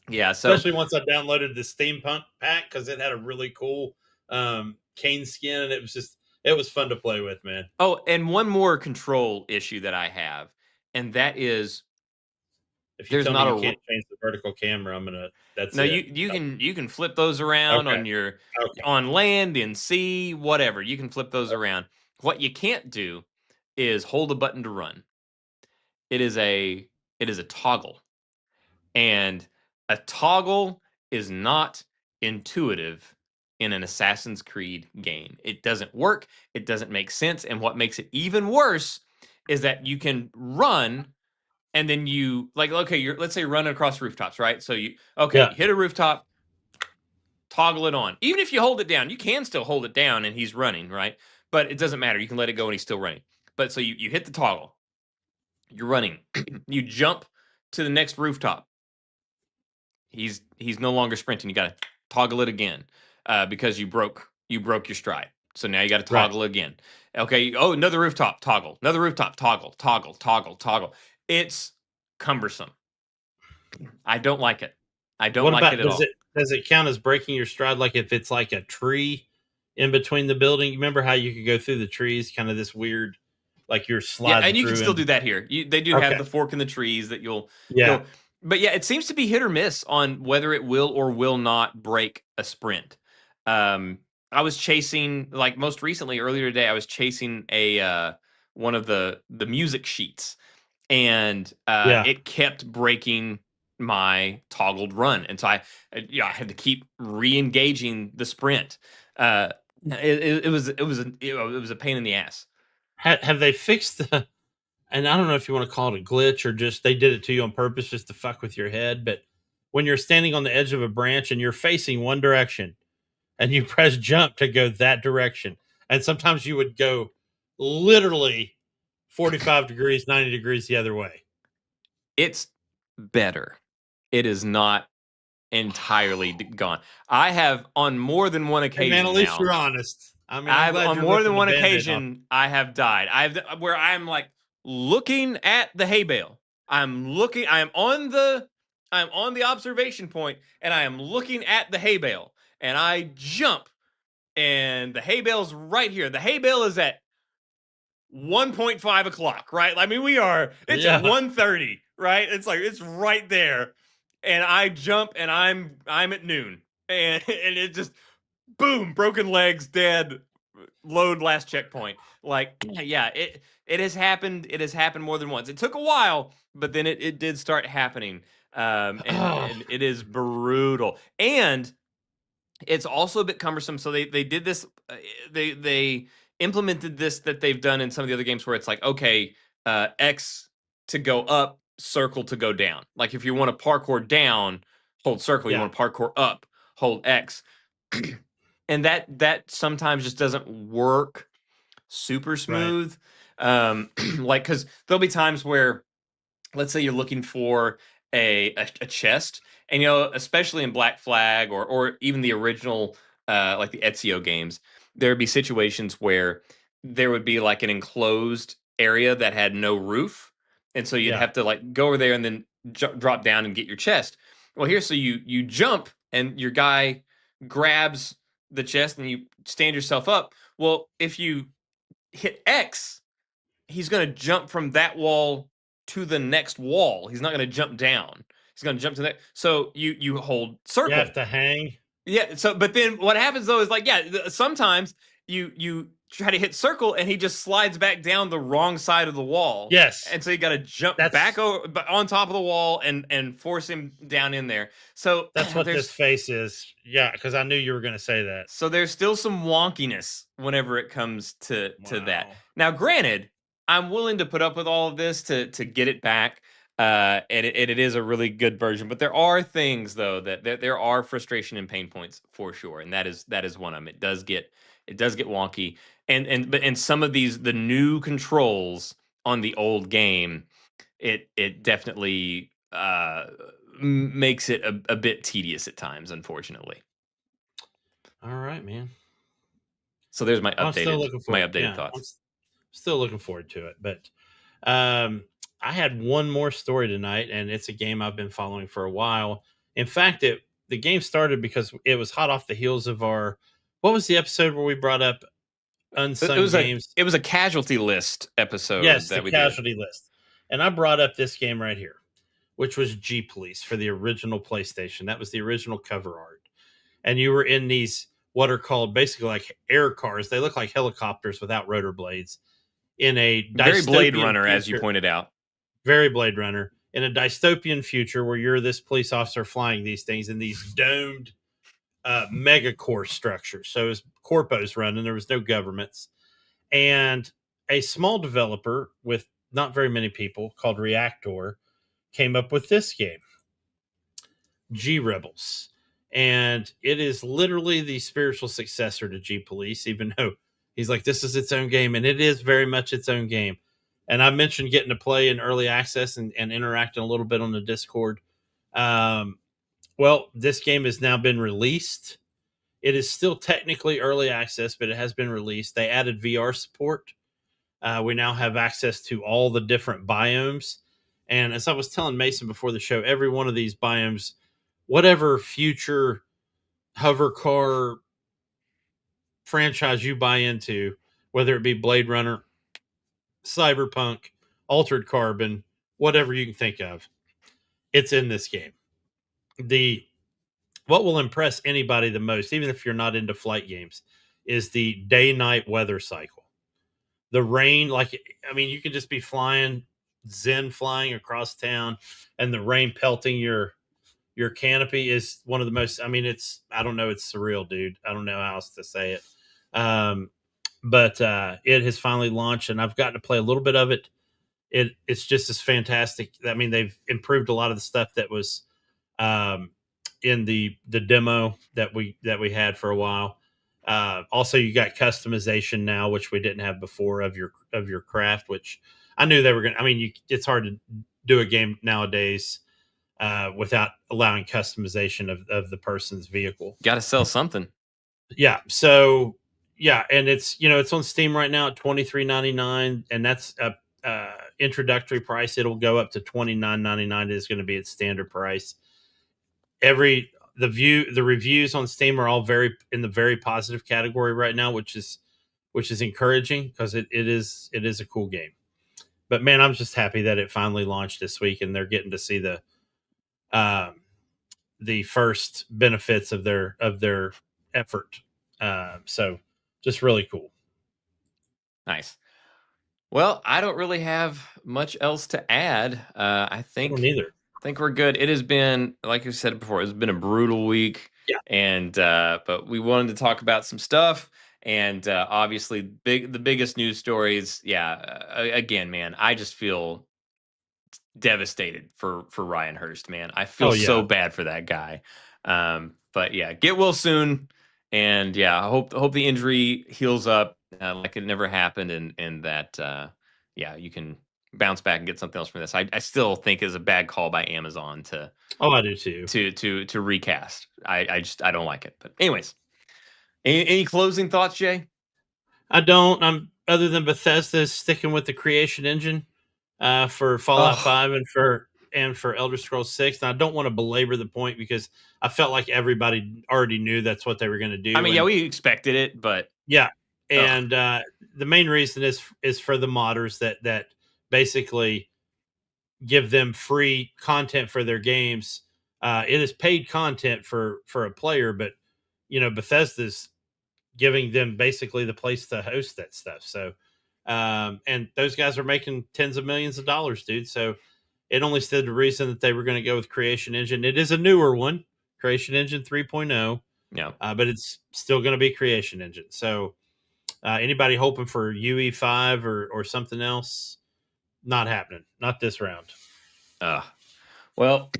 Yeah, so especially once I downloaded the steampunk pack, because it had a really cool cane skin, and it was fun to play with, man. Oh, and one more control issue that I have, and that is, if you tell me you can't change the vertical camera, I'm gonna. That's no. it. You can flip those around on your on land and sea, whatever. You can flip those around. What you can't do is hold a button to run. It is a toggle. And a toggle is not intuitive in an Assassin's Creed game. It doesn't work. It doesn't make sense. And what makes it even worse is that you can run, and then you let's say you're running across rooftops, right? So you hit a rooftop, toggle it on. Even if you hold it down, you can still hold it down and he's running, right? But it doesn't matter. You can let it go and he's still running. But so you hit the toggle, you're running, you jump to the next rooftop. He's no longer sprinting. You got to toggle it again because you broke your stride. So now you got to toggle again. Okay. Oh, another rooftop, toggle. Another rooftop, toggle, toggle, toggle, toggle. It's cumbersome. I don't like it. I don't like it at all. Does it count as breaking your stride? Like if it's like a tree in between the building? Remember how you could go through the trees? Kind of this weird, like you're sliding. Yeah, and you can still do that here. They do have the fork in the trees that you'll. But yeah, it seems to be hit or miss on whether it will or will not break a sprint. I was chasing, like most recently, earlier today, I was chasing one of the music sheets, and it kept breaking my toggled run, and so I had to keep re-engaging the sprint. It was a pain in the ass. have they fixed the? And I don't know if you want to call it a glitch or just they did it to you on purpose just to fuck with your head. But when you're standing on the edge of a branch and you're facing one direction, and you press jump to go that direction, and sometimes you would go literally 45 degrees, 90 degrees the other way. It's better. It is not entirely gone. I have on more than one occasion. Hey man, at least now, you're honest. I mean, I've on more than one occasion I have died. Where I'm like looking at the hay bale. I am on the observation point, and I am looking at the hay bale, and I jump, and the hay bale's right here. The hay bale is at 1.5 o'clock, right? I mean, it's at 1:30, right? It's like it's right there. And I jump, and I'm at noon. And it just boom, broken legs, dead, load last checkpoint. Like, yeah, it has happened. It has happened more than once. It took a while, but then it did start happening. And it is brutal. And it's also a bit cumbersome. So they did this. They implemented this that they've done in some of the other games where it's like, okay, X to go up, circle to go down. Like if you want to parkour down, hold circle. You want to parkour up, hold X. And that sometimes just doesn't work super smooth. Right. Like, because there'll be times where, let's say you're looking for a chest, and especially in Black Flag or even the original like the Ezio games, there'd be situations where there would be like an enclosed area that had no roof, and so you'd have to like go over there and then drop down and get your chest. Well, here, so you jump, and your guy grabs the chest, and you stand yourself up. Well, if you hit X, he's going to jump from that wall to the next wall. He's not going to jump down. He's going to jump to that. So you hold circle. You have to hang. Yeah. So, but then what happens though is like, sometimes you try to hit circle, and he just slides back down the wrong side of the wall. Yes. And so you got to jump back on top of the wall and force him down in there. So that's what this face is. Yeah, because I knew you were going to say that. So there's still some wonkiness whenever it comes to that. Now, granted, I'm willing to put up with all of this to get it back. And it is a really good version, but there are things though that there are frustration and pain points for sure, and that is one of them. It does get wonky, and some of the new controls on the old game, it definitely makes it a bit tedious at times, unfortunately. All right, man. So there's my updated thoughts. I'm still looking forward to it, but I had one more story tonight, and it's a game I've been following for a while. In fact, the game started because it was hot off the heels of what was the episode where we brought up Unsung Games? It was a casualty list episode. Yes, the casualty list. And I brought up this game right here, which was G Police for the original PlayStation. That was the original cover art. And you were in these, what are called basically like air cars. They look like helicopters without rotor blades. In a very Blade Runner, as you pointed out. Very Blade Runner, in a dystopian future where you're this police officer flying these things in these domed megacore structures. So it was corpos running. There was no governments. And a small developer with not very many people called Reactor came up with this game, G Rebels. And it is literally the spiritual successor to G Police, even though he's like, this is its own game. And it is very much its own game. And I mentioned getting to play in early access and interacting a little bit on the Discord. Well, this game has now been released. It is still technically early access, but it has been released. They added VR support. We now have access to all the different biomes. And as I was telling Mason before the show, every one of these biomes, whatever future hover car franchise you buy into, whether it be Blade Runner, Cyberpunk, Altered Carbon, whatever you can think of, it's in this game. What will impress anybody the most, even if you're not into flight games, is the day-night weather cycle. The rain, you could just be flying across town, and the rain pelting your canopy is one of the most, it's surreal, dude. I don't know how else to say it. but it has finally launched, and I've gotten to play a little bit of it. It's just as fantastic. I mean, they've improved a lot of the stuff that was in the demo that we had for a while. Also, you got customization now, which we didn't have before of your craft. Which I knew they were going. I mean, it's hard to do a game nowadays without allowing customization of the person's vehicle. Got to sell something. Yeah. So yeah, and it's it's on Steam right now at $23.99, and that's a introductory price. It'll go up to $29.99. Is going to be its standard price. The reviews on Steam are all in the very positive category right now, which is encouraging because it is a cool game. But man, I'm just happy that it finally launched this week, and they're getting to see the first benefits of their effort. So just really cool. Nice. Well, I don't really have much else to add. I think neither. I think we're good. It has been, like I said before, it's been a brutal week. Yeah. And but we wanted to talk about some stuff, and obviously the biggest news stories. Yeah. Again, man, I just feel devastated for Ryan Hurst, man. I feel so bad for that guy. But yeah, get well soon. And yeah, I hope the injury heals up like it never happened, and that yeah, you can bounce back and get something else from this. I still think is a bad call by Amazon to I do too to recast. I don't like it. But anyways, any closing thoughts, Jay? I don't. I'm other than Bethesda sticking with the Creation Engine for Fallout 5 and for Elder Scrolls 6. And I don't want to belabor the point because I felt like everybody already knew that's what they were going to do. I mean, yeah, we expected it, but yeah. And the main reason is for the modders that basically give them free content for their games. It is paid content for a player, but Bethesda's giving them basically the place to host that stuff. So, and those guys are making tens of millions of dollars, dude. So it only stood to reason that they were going to go with Creation Engine. It is a newer one, Creation Engine 3.0. Yeah. But it's still going to be Creation Engine. So anybody hoping for UE5 or something else, not happening. Not this round. Well,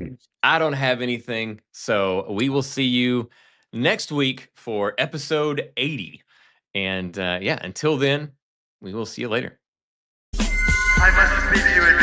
I don't have anything. So we will see you next week for episode 80. And yeah, until then, we will see you later. I must leave you in